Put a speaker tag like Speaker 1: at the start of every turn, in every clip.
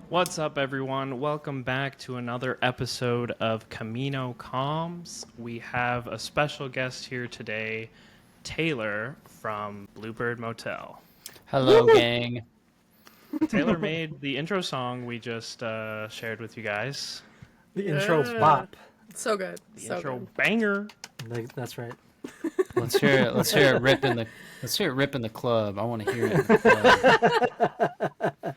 Speaker 1: What's up, everyone? Welcome back to another episode of Kamino Comms. We have a special guest here today, Taylor from Bluebird Motel.
Speaker 2: Hello, gang.
Speaker 1: Taylor made the intro song we just shared with you guys.
Speaker 3: The intro bop.
Speaker 4: So good.
Speaker 1: The
Speaker 4: so
Speaker 1: intro
Speaker 4: good.
Speaker 1: banger.
Speaker 3: That's right.
Speaker 2: Let's hear it. Let's hear it rip in the club. I want to hear it in the club.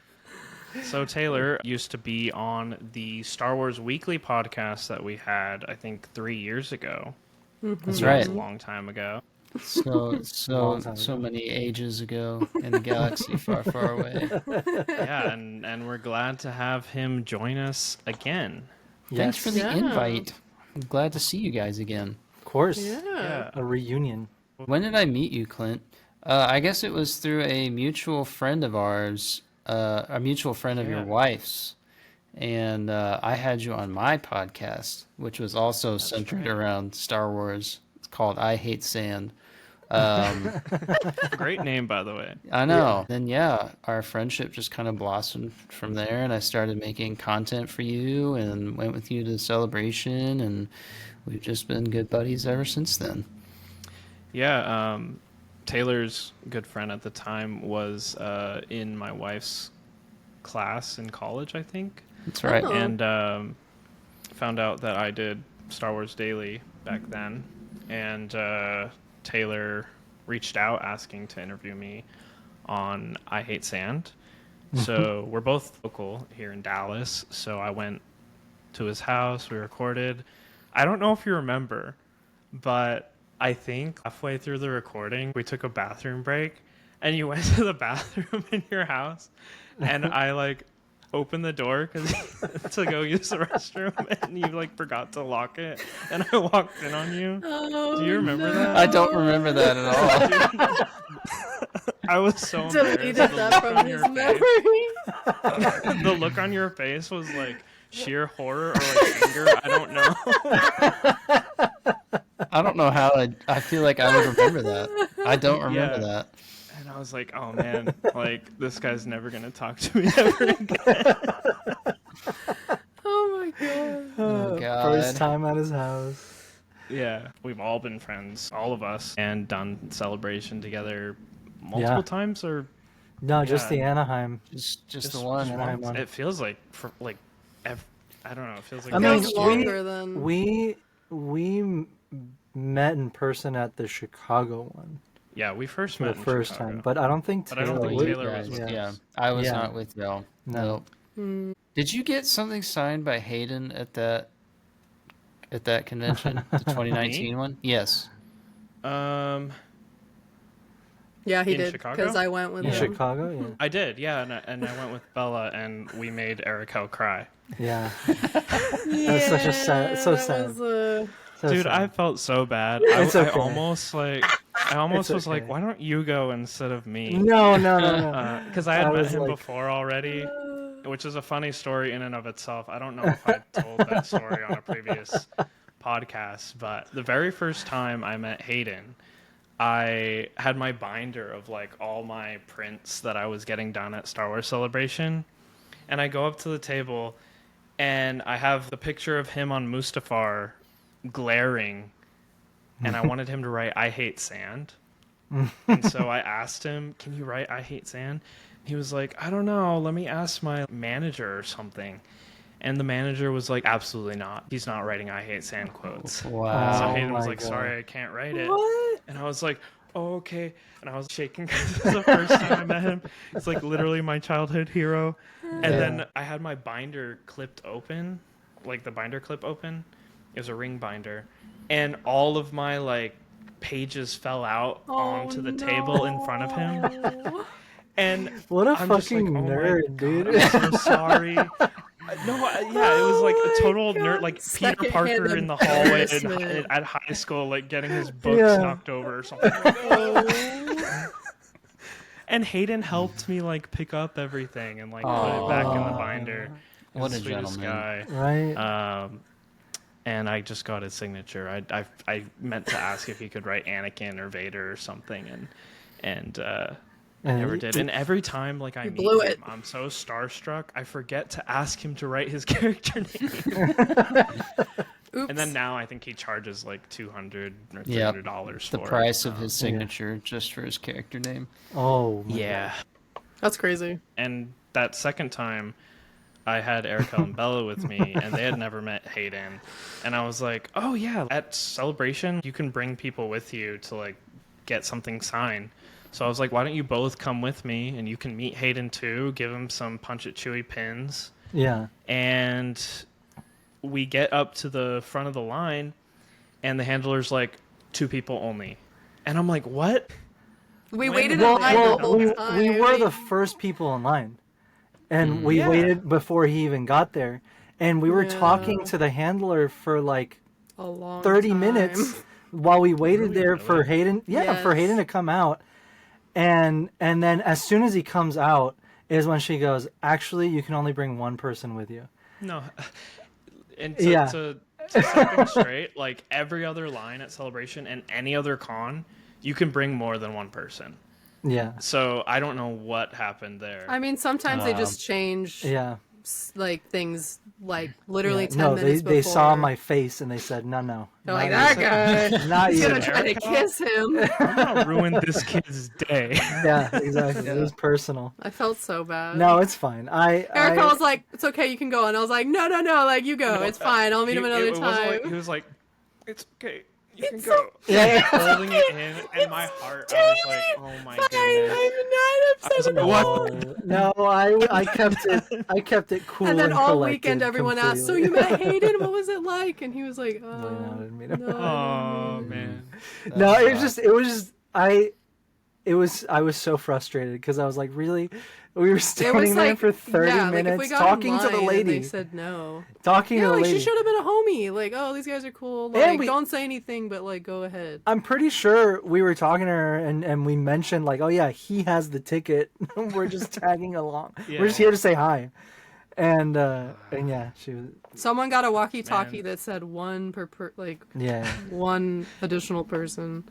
Speaker 1: So Taylor used to be on the Star Wars Weekly podcast that we had, I think, 3 years ago.
Speaker 2: That's
Speaker 1: That
Speaker 2: right.
Speaker 1: was a long time ago.
Speaker 2: So many ages ago in the galaxy far, far away.
Speaker 1: Yeah, and we're glad to have him join us again.
Speaker 2: Thanks for the
Speaker 4: Yeah.
Speaker 2: invite. I'm glad to see you guys again.
Speaker 3: Of course.
Speaker 4: Yeah.
Speaker 3: A reunion.
Speaker 2: When did I meet you, Clint? I guess it was through a mutual friend of ours, a mutual friend of your wife's. And I had you on my podcast, which was also centered around Star Wars. It's called I Hate Sand.
Speaker 1: Great name, by the way.
Speaker 2: I know. Then, our friendship just kind of blossomed from there, and I started making content for you and went with you to Celebration, and we've just been good buddies ever since then.
Speaker 1: Yeah, Taylor's good friend at the time was in my wife's class in college, I think.
Speaker 2: That's right.
Speaker 4: Oh.
Speaker 1: And found out that I did Star Wars Daily back then. And Taylor reached out asking to interview me on I Hate Sand. So we're both local here in Dallas. So I went to his house. We recorded. I don't know if you remember, but I think halfway through the recording, we took a bathroom break and you went to the bathroom in your house. And I opened the door to go use the restroom, and you forgot to lock it, and I walked in on you.
Speaker 4: Oh,
Speaker 1: Do you remember that?
Speaker 2: I don't remember that at all.
Speaker 1: I was so
Speaker 4: deleted
Speaker 1: embarrassed.
Speaker 4: that from his memory.
Speaker 1: The look on your face was sheer horror or anger. I don't know.
Speaker 2: I don't know how I feel like I would remember that. I don't remember that.
Speaker 1: And I was like, oh man, this guy's never gonna talk to me ever again.
Speaker 4: Oh my god.
Speaker 2: Oh, God.
Speaker 3: First time at his house.
Speaker 1: Yeah, we've all been friends, all of us, and done Celebration together multiple times, or
Speaker 3: No, just
Speaker 1: Yeah.
Speaker 3: the Anaheim.
Speaker 2: Just the one.
Speaker 3: Anaheim one.
Speaker 1: it feels like I don't know. It feels like
Speaker 3: I mean,
Speaker 4: Feels longer than
Speaker 3: we met in person at the Chicago one
Speaker 1: yeah, we first
Speaker 3: for
Speaker 1: met
Speaker 3: the
Speaker 1: in
Speaker 3: first
Speaker 1: Chicago.
Speaker 3: time, but I don't think
Speaker 1: But I don't think
Speaker 3: would-
Speaker 1: Taylor was with
Speaker 3: yeah.
Speaker 2: Yeah, I was
Speaker 3: Yeah.
Speaker 2: not with y'all.
Speaker 3: No.
Speaker 2: Nope. Did you get something signed by Hayden at that convention, the 2019 one? Yes.
Speaker 4: yeah, he
Speaker 1: In
Speaker 4: did
Speaker 1: Chicago?
Speaker 4: because I went with
Speaker 3: In
Speaker 4: him.
Speaker 3: Chicago, yeah.
Speaker 1: I did, yeah, and I went with Bella, and we made Erica cry.
Speaker 3: Yeah.
Speaker 4: Yeah,
Speaker 3: was such a sad- so
Speaker 4: that
Speaker 3: sad.
Speaker 4: was,
Speaker 3: So
Speaker 1: Dude,
Speaker 3: sad.
Speaker 1: I felt so bad.
Speaker 3: It's
Speaker 1: I
Speaker 3: okay.
Speaker 1: almost
Speaker 3: It's
Speaker 1: was like,
Speaker 3: okay.
Speaker 1: why don't you go instead of me?
Speaker 3: No.
Speaker 1: Because I had
Speaker 3: I
Speaker 1: met
Speaker 3: was
Speaker 1: him
Speaker 3: like-
Speaker 1: before already, which is a funny story in and of itself. I don't know if I told that story on a previous podcast, but the very first time I met Hayden, I had my binder of all my prints that I was getting done at Star Wars Celebration, and I go up to the table, and I have the picture of him on Mustafar glaring, and I wanted him to write I Hate Sand. And so I asked him, can you write I Hate Sand? He was like, I don't know, let me ask my manager or something. And the manager was like, absolutely not. He's not writing I Hate Sand quotes.
Speaker 2: Wow.
Speaker 1: So
Speaker 3: Oh
Speaker 1: Hayden was
Speaker 3: my
Speaker 1: like,
Speaker 3: God.
Speaker 1: sorry, I can't write it.
Speaker 4: What?
Speaker 1: And I was like, oh, okay. And I was shaking because it was the first time I met him. It's literally my childhood hero. And then I had my binder clipped open, the binder clip open. It was a ring binder. And all of my pages fell out onto the table in front of him.
Speaker 4: No.
Speaker 1: And
Speaker 3: What a
Speaker 1: I'm just
Speaker 3: fucking
Speaker 1: like, oh my
Speaker 3: nerd,
Speaker 1: God,
Speaker 3: dude.
Speaker 1: I'm so sorry. Yeah, it was a total
Speaker 4: God.
Speaker 1: nerd, Peter
Speaker 4: Secondhand
Speaker 1: Parker in the hallway
Speaker 4: embarrassment.
Speaker 1: at high school, getting his books
Speaker 3: Yeah.
Speaker 1: knocked over or something.
Speaker 4: Oh.
Speaker 1: And Hayden helped me pick up everything and put it back in the binder. He's
Speaker 2: What
Speaker 1: the
Speaker 2: a
Speaker 1: sweetest
Speaker 2: gentleman.
Speaker 1: guy.
Speaker 3: Right?
Speaker 1: And I just got his signature. I meant to ask if he could write Anakin or Vader or something, and
Speaker 3: And
Speaker 1: Never did. And every time like I
Speaker 4: You
Speaker 1: meet
Speaker 4: blew
Speaker 1: him,
Speaker 4: it.
Speaker 1: I'm so starstruck. I forget to ask him to write his character name.
Speaker 4: Oops.
Speaker 1: And then now I think he charges like $200 or
Speaker 2: Yep.
Speaker 1: $300
Speaker 2: The
Speaker 1: for
Speaker 2: price
Speaker 1: it.
Speaker 2: of his signature just for his character name.
Speaker 3: Oh my
Speaker 1: Yeah.
Speaker 4: That's crazy.
Speaker 1: And that second time, I had Erica and Bella with me, and they had never met Hayden. And I was like, oh yeah, at Celebration, you can bring people with you to like get something signed. So I was like, why don't you both come with me, and you can meet Hayden too, give him some Punch It Chewy pins.
Speaker 3: Yeah.
Speaker 1: And we get up to the front of the line, and the handler's like, 2 people only. And I'm like, what?
Speaker 4: We
Speaker 1: When
Speaker 4: waited
Speaker 1: did
Speaker 4: in
Speaker 1: they
Speaker 4: line
Speaker 1: know
Speaker 4: the whole
Speaker 3: we,
Speaker 4: time.
Speaker 3: we were the first people in line. And we
Speaker 1: Yeah.
Speaker 3: waited before he even got there. And we were talking
Speaker 4: Yeah.
Speaker 3: to the handler for like
Speaker 4: a long
Speaker 3: 30
Speaker 4: time.
Speaker 3: minutes while we waited
Speaker 1: Really?
Speaker 3: there for
Speaker 1: Really?
Speaker 3: Hayden. Yeah, for Hayden to come out. And then as soon as he comes out is when she goes, actually, you can only bring one person with you.
Speaker 1: No. And
Speaker 3: Yeah.
Speaker 1: to set things straight, like every other line at Celebration and any other con, you can bring more than one person.
Speaker 3: Yeah.
Speaker 1: So I don't know what happened there.
Speaker 4: I mean, sometimes they just change
Speaker 3: Yeah.
Speaker 4: like things like literally
Speaker 3: Yeah.
Speaker 4: 10
Speaker 3: No,
Speaker 4: minutes
Speaker 3: they
Speaker 4: before.
Speaker 3: saw my face and they said, no.
Speaker 4: They're like,
Speaker 3: not
Speaker 4: that
Speaker 3: you."
Speaker 4: guy.
Speaker 3: Not
Speaker 4: He's
Speaker 3: you.
Speaker 4: gonna try to
Speaker 1: Erica?
Speaker 4: kiss him.
Speaker 1: I'm gonna ruin this kid's day.
Speaker 3: Yeah, exactly. It was personal.
Speaker 4: I felt so bad.
Speaker 3: No, it's fine.
Speaker 4: Erica was like, "It's okay, you can go," and I was like, "No, like you go. It's fine. I'll meet him another
Speaker 1: It wasn't
Speaker 4: time."
Speaker 1: like, he was like, it's okay. You can
Speaker 4: It's
Speaker 1: go.
Speaker 3: Yeah.
Speaker 1: Holding it in, and my heart, I was like, oh my
Speaker 4: Fine,
Speaker 1: goodness.
Speaker 4: I'm not upset at
Speaker 1: What?
Speaker 4: all.
Speaker 3: No, I kept it cool.
Speaker 4: And then all
Speaker 3: collected
Speaker 4: weekend, everyone asked, "So
Speaker 3: completely.
Speaker 4: you met Hayden? What was it like?" And he was like,
Speaker 3: No, I didn't meet him.
Speaker 4: no,
Speaker 1: Oh man.
Speaker 3: No, it was I was so frustrated because I was like, really, we were
Speaker 4: It
Speaker 3: standing
Speaker 4: was
Speaker 3: there
Speaker 4: like
Speaker 3: for 30
Speaker 4: yeah, like if
Speaker 3: minutes
Speaker 4: we got
Speaker 3: talking
Speaker 4: in
Speaker 3: to the
Speaker 4: line and
Speaker 3: lady,
Speaker 4: they said no.
Speaker 3: talking
Speaker 4: Yeah,
Speaker 3: to the
Speaker 4: like
Speaker 3: lady.
Speaker 4: she should have been a homie. Like, oh, these guys are cool.
Speaker 3: And
Speaker 4: Like,
Speaker 3: we-
Speaker 4: don't say anything, but like, go ahead.
Speaker 3: I'm pretty sure we were talking to her and we mentioned like, oh yeah, he has the ticket. We're just tagging along. We're just
Speaker 1: Yeah.
Speaker 3: here to say hi. And yeah, she was
Speaker 4: Someone got a walkie-talkie
Speaker 1: Man.
Speaker 4: that said one like
Speaker 3: yeah.
Speaker 4: one additional person.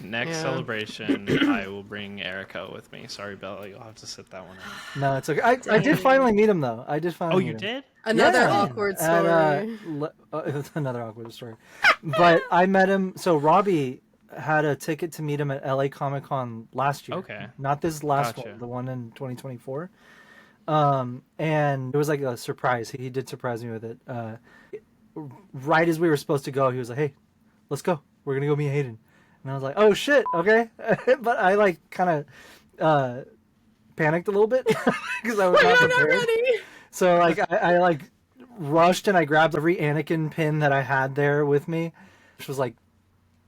Speaker 1: Next
Speaker 4: Yeah.
Speaker 1: Celebration, I will bring Erica with me. Sorry, Bella, you'll have to sit that one out.
Speaker 3: No, it's okay. I did
Speaker 4: Dang.
Speaker 3: finally meet him though. I did finally
Speaker 1: Oh,
Speaker 3: meet
Speaker 1: you
Speaker 3: him.
Speaker 1: did?
Speaker 4: Another
Speaker 3: Yeah.
Speaker 4: awkward
Speaker 3: At,
Speaker 4: story.
Speaker 3: another awkward story. But I met him. So Robbie had a ticket to meet him at LA Comic Con last year.
Speaker 1: Okay.
Speaker 3: Not this last
Speaker 1: Gotcha.
Speaker 3: one, the one in 2024. And it was like a surprise. He did surprise me with it. Right as we were supposed to go, he was like, "Hey, let's go. We're gonna go meet Hayden." And I was like, "Oh shit, okay." But I like kind of panicked a little bit because I was not
Speaker 4: I'm not
Speaker 3: prepared.
Speaker 4: ready.
Speaker 3: So like I like rushed and I grabbed every Anakin pin that I had there with me, which was like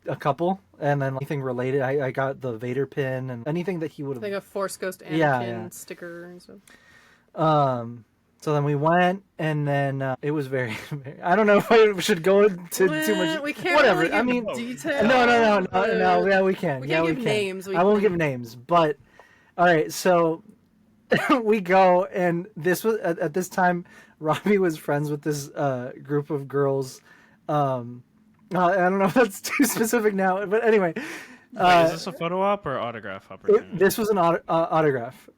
Speaker 3: a couple, and then anything related. I got the Vader pin and anything that he would
Speaker 4: Like
Speaker 3: have.
Speaker 4: a Force Ghost Anakin
Speaker 3: Yeah.
Speaker 4: sticker and stuff.
Speaker 3: So then we went, and then it was very, very. I don't know if I should go into too much.
Speaker 4: We can't
Speaker 3: Whatever.
Speaker 4: really give
Speaker 3: I mean,
Speaker 4: details.
Speaker 3: no. Yeah, we can.
Speaker 4: We
Speaker 3: yeah,
Speaker 4: can't
Speaker 3: we
Speaker 4: give
Speaker 3: can.
Speaker 4: names.
Speaker 3: I won't give names, but all right. So we go, and this was at this time. Robbie was friends with this group of girls. I don't know if that's too specific now, but anyway.
Speaker 1: Wait, is this a photo op or autograph opportunity?
Speaker 3: This was an autograph.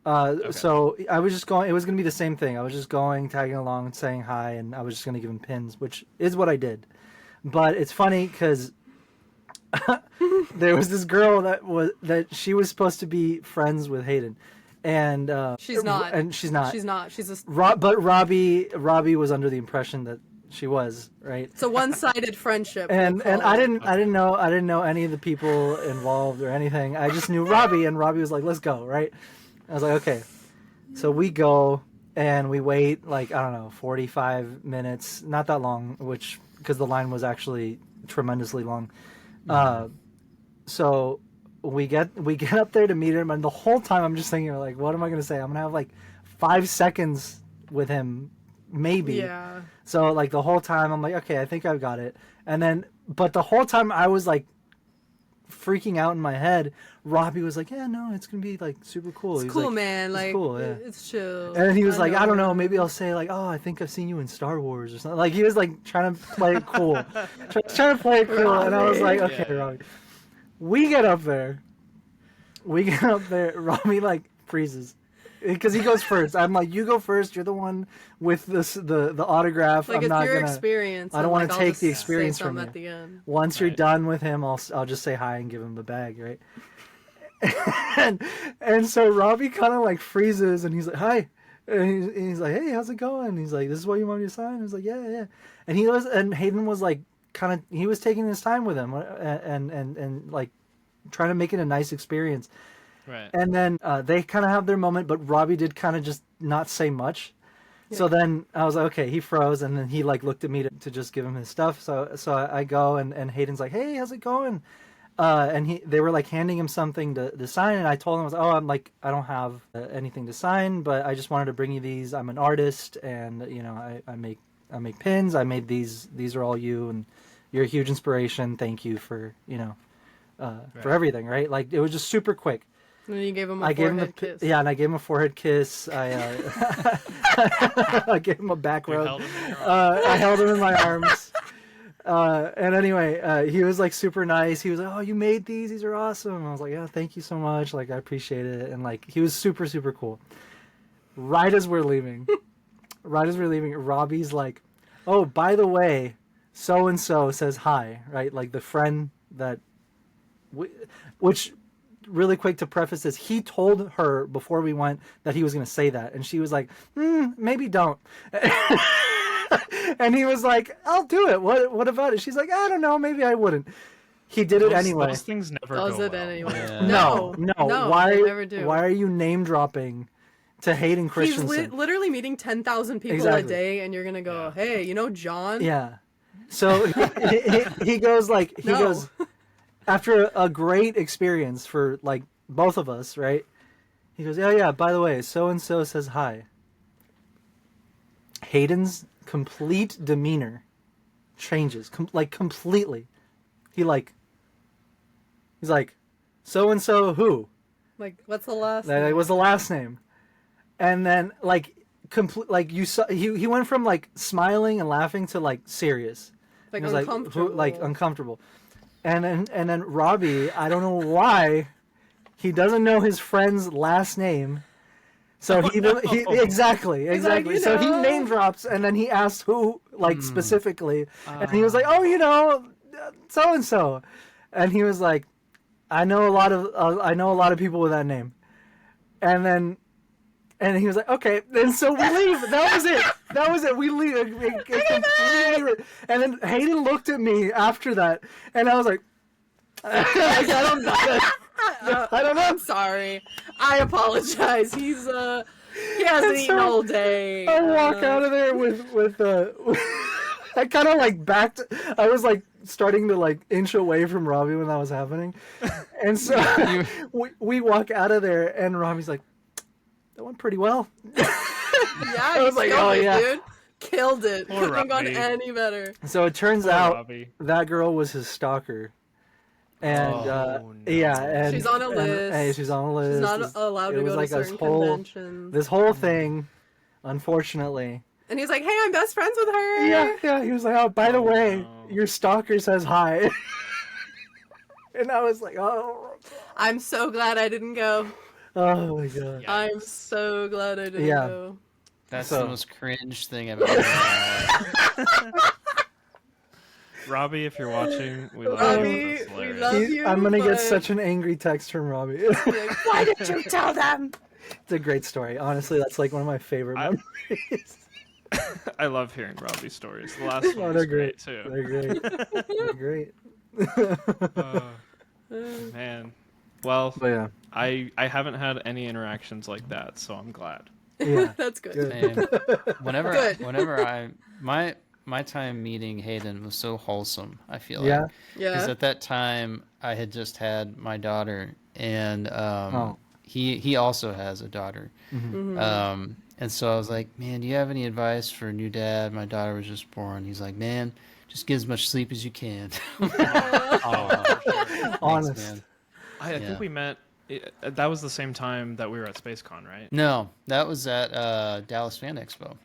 Speaker 3: So I was just going. It was going to be the same thing. I was just going, tagging along, and saying hi, and I was just going to give him pins, which is what I did. But it's funny because there was this girl that she was supposed to be friends with Hayden, and
Speaker 4: She's not.
Speaker 3: and she's not.
Speaker 4: She's not. She's a.
Speaker 3: But Robbie was under the impression that she was, right.
Speaker 4: It's a one-sided friendship.
Speaker 3: And
Speaker 4: we'll call
Speaker 3: I
Speaker 4: it.
Speaker 3: didn't know any of the people involved or anything. I just knew Robbie, and Robbie was like, "Let's go," right? I was like, "Okay." So we go and we wait like, I don't know, 45 minutes, not that long, which because the line was actually tremendously long. So we get up there to meet him, and the whole time I'm just thinking like, what am I gonna say? I'm gonna have like 5 seconds with him, maybe.
Speaker 4: Yeah.
Speaker 3: So like the whole time I'm like, okay, I think I've got it. And then, but the whole time I was like freaking out in my head. Robbie was like, yeah, no, it's gonna be like super cool.
Speaker 4: It's cool, man. Like,
Speaker 3: cool, yeah.
Speaker 4: it's chill.
Speaker 3: And then he was like, I don't know,
Speaker 4: man.
Speaker 3: maybe I'll say like, oh, I think I've seen you in Star Wars or something. Like he was like trying to play it cool, trying to play it cool. And I was like, okay,
Speaker 1: Yeah.
Speaker 3: Robbie. We get up there, we get up there. Robbie like freezes because he goes first. I'm like, you go first. You're the one with the autograph.
Speaker 4: Like
Speaker 3: I'm
Speaker 4: it's
Speaker 3: not
Speaker 4: your
Speaker 3: gonna.
Speaker 4: experience.
Speaker 3: I don't
Speaker 4: and,
Speaker 3: want
Speaker 4: like,
Speaker 3: to
Speaker 4: I'll
Speaker 3: take
Speaker 4: just
Speaker 3: the
Speaker 4: say
Speaker 3: experience from
Speaker 4: something
Speaker 3: you.
Speaker 4: at the end.
Speaker 3: Once you're
Speaker 1: Right.
Speaker 3: done with him, I'll just say hi and give him the bag, right? and so Robbie kind of like freezes and he's like, hi. And he's like, hey, how's it going? He's like, this is what you want me to sign? He's like, yeah. And Hayden was like, kind of, he was taking his time with him and like trying to make it a nice experience.
Speaker 1: Right.
Speaker 3: And then they kind of have their moment, but Robbie did kind of just not say much. So then I was like, okay, he froze, and then he like looked at me to just give him his stuff. So I go, and Hayden's like, hey, how's it going? And they were like handing him something to sign, and I told him, I was, oh, I'm like, I don't have anything to sign, but I just wanted to bring you these. I'm an artist, and you know, I make pins. I made these. These are all you, and you're a huge inspiration. Thank you for for everything, right? Like it was just super quick.
Speaker 4: And then you gave him a
Speaker 3: I gave him
Speaker 4: forehead kiss.
Speaker 3: yeah, and I gave him a forehead kiss. I gave him a back
Speaker 1: You
Speaker 3: rub.
Speaker 1: held him in your arms.
Speaker 3: I held him in my arms. And anyway, he was like super nice. He was like, "Oh, you made these? These are awesome." And I was like, "Yeah, thank you so much. Like, I appreciate it." And like, he was super, super cool. Right as we're leaving, Robbie's like, "Oh, by the way, so and so says hi." Right, like the friend that, which. Really quick to preface this, he told her before we went that he was going to say that, and she was like, maybe don't. And he was like, I'll do it. What about it? She's like, I don't know, maybe I wouldn't. He did it anyway.
Speaker 1: Those things never
Speaker 4: Does
Speaker 1: go
Speaker 4: it
Speaker 1: well.
Speaker 4: anyway?
Speaker 2: Yeah.
Speaker 3: No. Why?
Speaker 4: they never do.
Speaker 3: Why are you name dropping to Hayden
Speaker 4: He's
Speaker 3: Christensen?
Speaker 4: literally meeting 10,000 people
Speaker 3: Exactly.
Speaker 4: a day, and you're gonna go, hey, you know John?
Speaker 3: Yeah. So he goes like he
Speaker 4: No.
Speaker 3: goes after a great experience for like both of us, right? He goes, yeah. By the way, so and so says hi. Hayden's complete demeanor changes, like completely. He's like, so and so who?
Speaker 4: Like, what's the last
Speaker 3: That
Speaker 4: name?
Speaker 3: was the last name, and then like like you saw he went from like smiling and laughing to like serious.
Speaker 4: Like,
Speaker 3: He was
Speaker 4: uncomfortable.
Speaker 3: like uncomfortable. And then Robbie, I don't know why, he doesn't know his friend's last name. So he exactly.
Speaker 4: like, you
Speaker 3: So he
Speaker 4: know.
Speaker 3: name drops and then he asks who like specifically, and he was like, "Oh, you know, so and so," and he was like, "I know a lot of people with that name," and he was like, "Okay," and so we leave. That was it. We leave. And then Hayden looked at me after that, and I was like, I don't know. I don't know.
Speaker 4: I'm sorry. I apologize. He hasn't
Speaker 3: And
Speaker 4: eaten
Speaker 3: so
Speaker 4: all day.
Speaker 3: I walk out of there with I kind of like backed. I was like starting to like inch away from Robbie when that was happening, and so we walk out of there, and Robbie's like, "That went pretty well."
Speaker 4: Yeah,
Speaker 3: I was like,
Speaker 4: killed
Speaker 3: oh,
Speaker 4: it,
Speaker 3: yeah.
Speaker 4: dude. Killed it.
Speaker 1: Poor
Speaker 4: Couldn't have gone
Speaker 1: Robbie.
Speaker 4: any better.
Speaker 3: So it turns
Speaker 1: Poor
Speaker 3: out
Speaker 1: Robbie.
Speaker 3: that girl was his stalker. And
Speaker 1: Oh, no.
Speaker 3: yeah, and
Speaker 4: She's on a
Speaker 3: and-
Speaker 4: list.
Speaker 3: hey, she's on a list.
Speaker 4: She's not
Speaker 3: This-
Speaker 4: allowed
Speaker 3: it
Speaker 4: to
Speaker 3: was
Speaker 4: go
Speaker 3: like
Speaker 4: to
Speaker 3: this
Speaker 4: certain
Speaker 3: whole
Speaker 4: conventions.
Speaker 3: this whole thing, unfortunately.
Speaker 4: And he's like, hey, I'm best friends with her.
Speaker 3: Yeah. He was like, "Oh, by the way,
Speaker 1: no.
Speaker 3: your stalker says hi." And I was like, "Oh,
Speaker 4: I'm so glad I didn't go.
Speaker 3: oh my god."
Speaker 1: Yeah.
Speaker 4: I'm so glad I didn't
Speaker 3: Yeah.
Speaker 4: go.
Speaker 2: That's
Speaker 3: So-
Speaker 2: the most cringe thing I've ever heard.
Speaker 1: Robbie, if you're watching, we love
Speaker 4: Robbie,
Speaker 1: you. That's
Speaker 4: we
Speaker 1: hilarious.
Speaker 4: love you,
Speaker 3: I'm gonna get
Speaker 4: but-
Speaker 3: such an angry text from Robbie.
Speaker 4: Like, why did you tell them?
Speaker 3: It's a great story. Honestly, that's like one of my favorite memories.
Speaker 1: I love hearing Robbie's stories. The last
Speaker 3: Oh,
Speaker 1: one
Speaker 3: they're
Speaker 1: was great
Speaker 3: great.
Speaker 1: too.
Speaker 3: They're great.
Speaker 1: Man, well,
Speaker 3: But yeah,
Speaker 1: I haven't had any interactions like that, so I'm glad.
Speaker 3: yeah.
Speaker 4: That's good.
Speaker 3: Good.
Speaker 2: Man,
Speaker 4: Good.
Speaker 2: whenever my time meeting Hayden was so wholesome. I feel
Speaker 3: Yeah.
Speaker 2: like because
Speaker 4: Yeah.
Speaker 2: at that time I had just had my daughter, and
Speaker 3: Oh.
Speaker 2: he also has a daughter, and so I was like, man, do you have any advice for a new dad? My daughter was just born. He's like, man, just get as much sleep as you can.
Speaker 1: Oh, for sure.
Speaker 2: Thanks,
Speaker 3: Honest.
Speaker 2: man.
Speaker 1: I
Speaker 2: Yeah.
Speaker 1: think we met. That was the same time that we were at SpaceCon, right?
Speaker 2: No, that was at Dallas Fan Expo.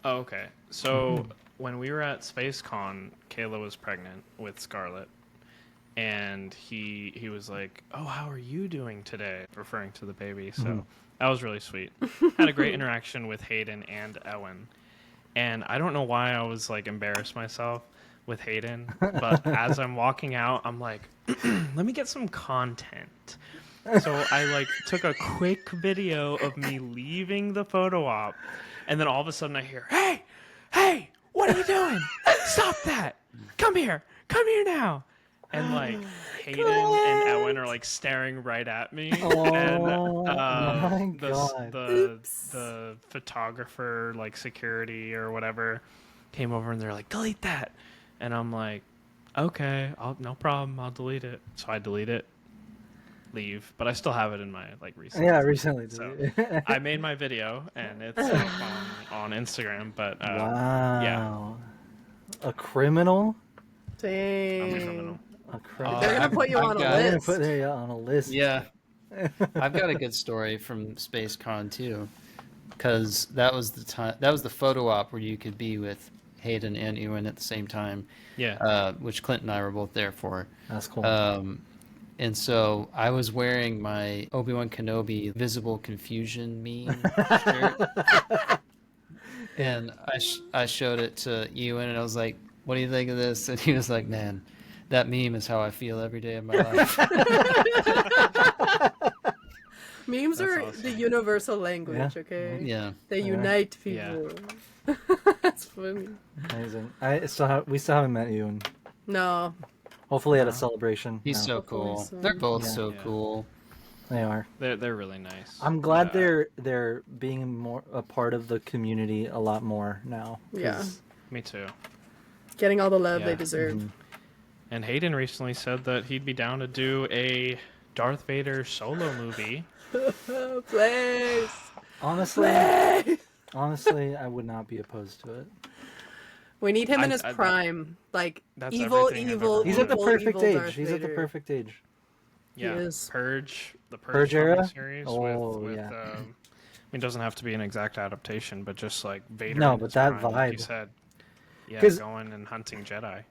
Speaker 1: Oh, okay. So when we were at SpaceCon, Kayla was pregnant with Scarlett, and he was like, "Oh, how are you doing today?" referring to the baby. So that was really sweet. Had a great interaction with Hayden and Ewan. And I don't know why I was like embarrassed myself with Hayden, but as I'm walking out, I'm like, let me get some content. So I like took a quick video of me leaving the photo op, and then all of a sudden I hear, "Hey, hey, what are you doing? Stop that! Come here now!" And like Hayden and Ewan are like staring right at me, and
Speaker 3: my God.
Speaker 1: the photographer, like security or whatever, came over and they're like, "Delete that," and I'm like, "Okay, no problem, I'll delete it." So I delete it, leave, but I still have it in my like recent.
Speaker 3: Yeah, recently.
Speaker 1: So I made my video and it's up on Instagram, but
Speaker 3: Wow.
Speaker 1: yeah,
Speaker 3: A criminal?
Speaker 1: I'm a
Speaker 4: Dang.
Speaker 1: criminal.
Speaker 3: A criminal.
Speaker 4: They're gonna put you on a
Speaker 3: They're gonna
Speaker 4: list.
Speaker 3: put there on a list.
Speaker 2: Yeah, I've got a good story from Space Con too, because that was the time. That was the photo op where you could be with Hayden and Ewan at the same time.
Speaker 1: Yeah.
Speaker 2: Which Clint and I were both there for.
Speaker 3: That's cool.
Speaker 2: And so I was wearing my Obi-Wan Kenobi Visible Confusion meme shirt. And I showed it to Ewan and I was like, "What do you think of this?" And he was like, "Man, that meme is how I feel every day of my life."
Speaker 4: Memes
Speaker 1: That's
Speaker 4: are
Speaker 1: awesome.
Speaker 4: the universal language,
Speaker 3: Yeah.
Speaker 4: okay?
Speaker 2: Yeah.
Speaker 4: They
Speaker 3: They are.
Speaker 4: unite
Speaker 1: Yeah.
Speaker 4: people. That's funny.
Speaker 3: Amazing. We still haven't met you, and
Speaker 4: No.
Speaker 3: hopefully at a
Speaker 1: No.
Speaker 3: celebration.
Speaker 2: He's
Speaker 3: No,
Speaker 2: so
Speaker 4: Hopefully
Speaker 2: cool.
Speaker 4: so.
Speaker 2: They're both
Speaker 3: Yeah.
Speaker 2: so
Speaker 1: Yeah.
Speaker 2: cool.
Speaker 3: they are.
Speaker 1: They're really nice.
Speaker 3: I'm glad
Speaker 1: Yeah.
Speaker 3: they're being more a part of the community a lot more now. 'Cause-
Speaker 4: Yeah.
Speaker 1: Me too.
Speaker 4: Getting all the love
Speaker 1: Yeah.
Speaker 4: they deserve.
Speaker 3: Mhm.
Speaker 1: And Hayden recently said that he'd be down to do a Darth Vader solo movie.
Speaker 4: Oh, please.
Speaker 3: Honestly,
Speaker 4: Please.
Speaker 3: honestly, I would not be opposed to it.
Speaker 4: We need him in
Speaker 1: I-
Speaker 4: his
Speaker 1: I-
Speaker 4: prime. Like,
Speaker 1: That's
Speaker 4: evil,
Speaker 1: everything I've
Speaker 4: evil,
Speaker 1: ever
Speaker 3: He's at the
Speaker 4: evil,
Speaker 3: perfect
Speaker 4: evil
Speaker 3: age.
Speaker 4: Darth
Speaker 3: He's at the
Speaker 4: Vader.
Speaker 3: perfect age.
Speaker 1: Yeah,
Speaker 4: is.
Speaker 1: Purge, the
Speaker 3: Purge
Speaker 1: Purge
Speaker 3: era?
Speaker 1: series
Speaker 3: Oh,
Speaker 1: with
Speaker 3: yeah.
Speaker 1: I mean, it doesn't have to be an exact adaptation, but just like Vader.
Speaker 3: No,
Speaker 1: in
Speaker 3: but
Speaker 1: his
Speaker 3: that
Speaker 1: prime, like you
Speaker 3: vibe.
Speaker 1: said, yeah,
Speaker 3: 'Cause-
Speaker 1: going and hunting Jedi. Would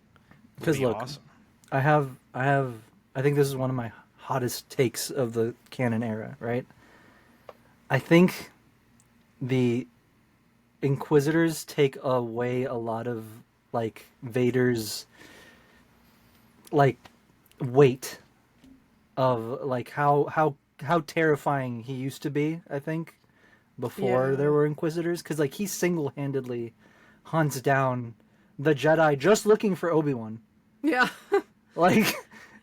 Speaker 3: Because
Speaker 1: be
Speaker 3: look,
Speaker 1: awesome.
Speaker 3: I think this is one of my hottest takes of the canon era, right? I think the Inquisitors take away a lot of like Vader's like weight of like how terrifying he used to be, I think, before
Speaker 4: Yeah.
Speaker 3: there were Inquisitors, because like he single-handedly hunts down the Jedi just looking for Obi-Wan.
Speaker 4: Yeah.
Speaker 3: Like
Speaker 4: It's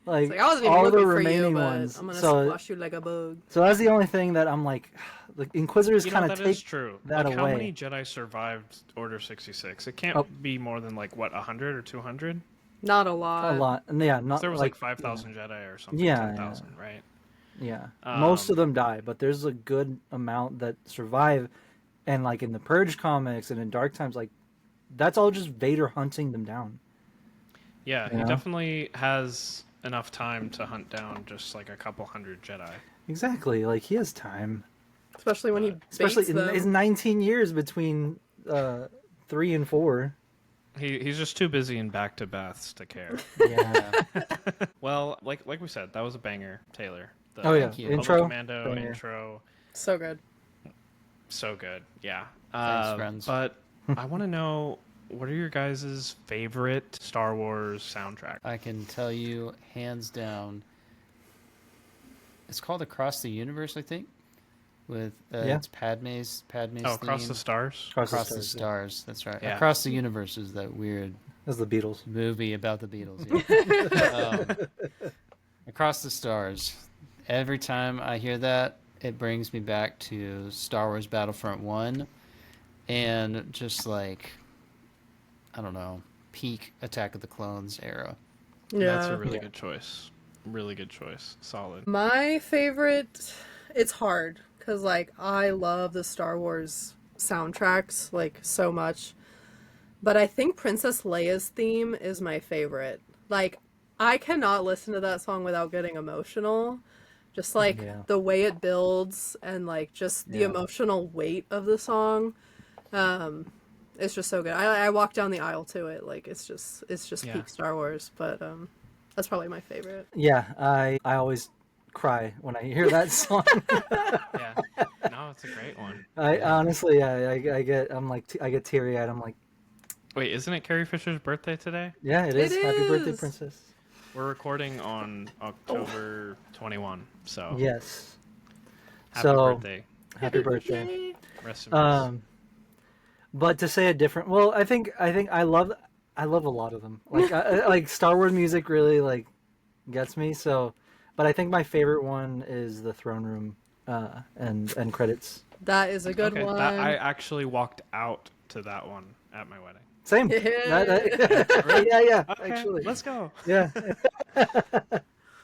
Speaker 4: like, I wasn't even
Speaker 3: all the
Speaker 4: looking for you,
Speaker 3: remaining
Speaker 4: but
Speaker 3: ones.
Speaker 4: I'm gonna
Speaker 3: So
Speaker 4: squash you like a bug.
Speaker 3: that's the only thing that I'm like, the Inquisitors
Speaker 1: You know,
Speaker 3: kind of
Speaker 1: that is
Speaker 3: take
Speaker 1: true.
Speaker 3: that
Speaker 1: Like, how
Speaker 3: away.
Speaker 1: many Jedi survived Order 66? It can't
Speaker 3: Oh.
Speaker 1: be more than like what 100 or 200.
Speaker 4: Not a lot.
Speaker 3: a lot. And yeah, not
Speaker 1: There was like 5,000 Jedi or something.
Speaker 3: Yeah,
Speaker 1: 10,000, right?
Speaker 3: Yeah, most
Speaker 1: Um,
Speaker 3: of them die, but there's a good amount that survive. And like in the Purge comics and in Dark Times, like that's all just Vader hunting them down.
Speaker 1: Yeah,
Speaker 3: You
Speaker 1: he
Speaker 3: know?
Speaker 1: definitely has enough time to hunt down just like a couple hundred Jedi.
Speaker 3: Exactly, like he has time.
Speaker 4: Especially when he
Speaker 3: Especially
Speaker 4: baits
Speaker 3: in
Speaker 4: them.
Speaker 3: it's 19 years between 3 and 4.
Speaker 1: He's just too busy in back to baths to care.
Speaker 3: Yeah.
Speaker 1: Well, like we said, that was a banger, Taylor. The
Speaker 3: Oh, yeah.
Speaker 2: you.
Speaker 1: Public
Speaker 3: Intro,
Speaker 1: Commando
Speaker 3: banger.
Speaker 1: intro,
Speaker 4: So good.
Speaker 1: so good. Yeah.
Speaker 2: Thanks, friends.
Speaker 1: But I want to know, what are your guys' favorite Star Wars soundtrack?
Speaker 2: I can tell you hands down. It's called Across the Universe, I think. With
Speaker 3: Yeah.
Speaker 2: it's Padme's
Speaker 1: Oh, Across
Speaker 2: theme.
Speaker 1: the Stars.
Speaker 2: Across the Stars. That's right.
Speaker 1: Yeah.
Speaker 2: Across the Universe is that weird
Speaker 3: That's the Beatles.
Speaker 2: movie about the Beatles. Yeah. Across the Stars. Every time I hear that, it brings me back to Star Wars Battlefront 1 and just like, I don't know, peak Attack of the Clones era.
Speaker 4: Yeah.
Speaker 1: That's a really
Speaker 3: Yeah.
Speaker 1: good choice. Really good choice. Solid.
Speaker 4: My favorite, it's hard because like I love the Star Wars soundtracks like so much, but I think Princess Leia's theme is my favorite. Like I cannot listen to that song without getting emotional. Just like
Speaker 3: Yeah.
Speaker 4: the way it builds and like just the
Speaker 3: Yeah.
Speaker 4: emotional weight of the song. It's just so good. I walk down the aisle to it. Like it's just
Speaker 1: Yeah.
Speaker 4: peak Star Wars, but That's probably my favorite.
Speaker 3: Yeah, I always cry when I hear that song.
Speaker 1: Yeah. No, it's a great one.
Speaker 3: I honestly, I get, I get teary eyed. I'm like,
Speaker 1: Wait, isn't it Carrie Fisher's birthday today?
Speaker 3: yeah, it is. Happy birthday,
Speaker 4: is.
Speaker 3: princess.
Speaker 1: We're recording on October 21, so
Speaker 3: Yes.
Speaker 1: happy birthday.
Speaker 3: Happy birthday.
Speaker 1: Rest in peace.
Speaker 3: But to say a different, well, I think I love a lot of them. Like like Star Wars music really like gets me. So, but I think my favorite one is the Throne Room and credits.
Speaker 4: That is a good
Speaker 1: Okay,
Speaker 4: one.
Speaker 1: I actually walked out to that one at my wedding.
Speaker 3: Same.
Speaker 4: Yeah.
Speaker 3: Yeah.
Speaker 1: Okay,
Speaker 3: Actually,
Speaker 1: let's go.
Speaker 3: yeah.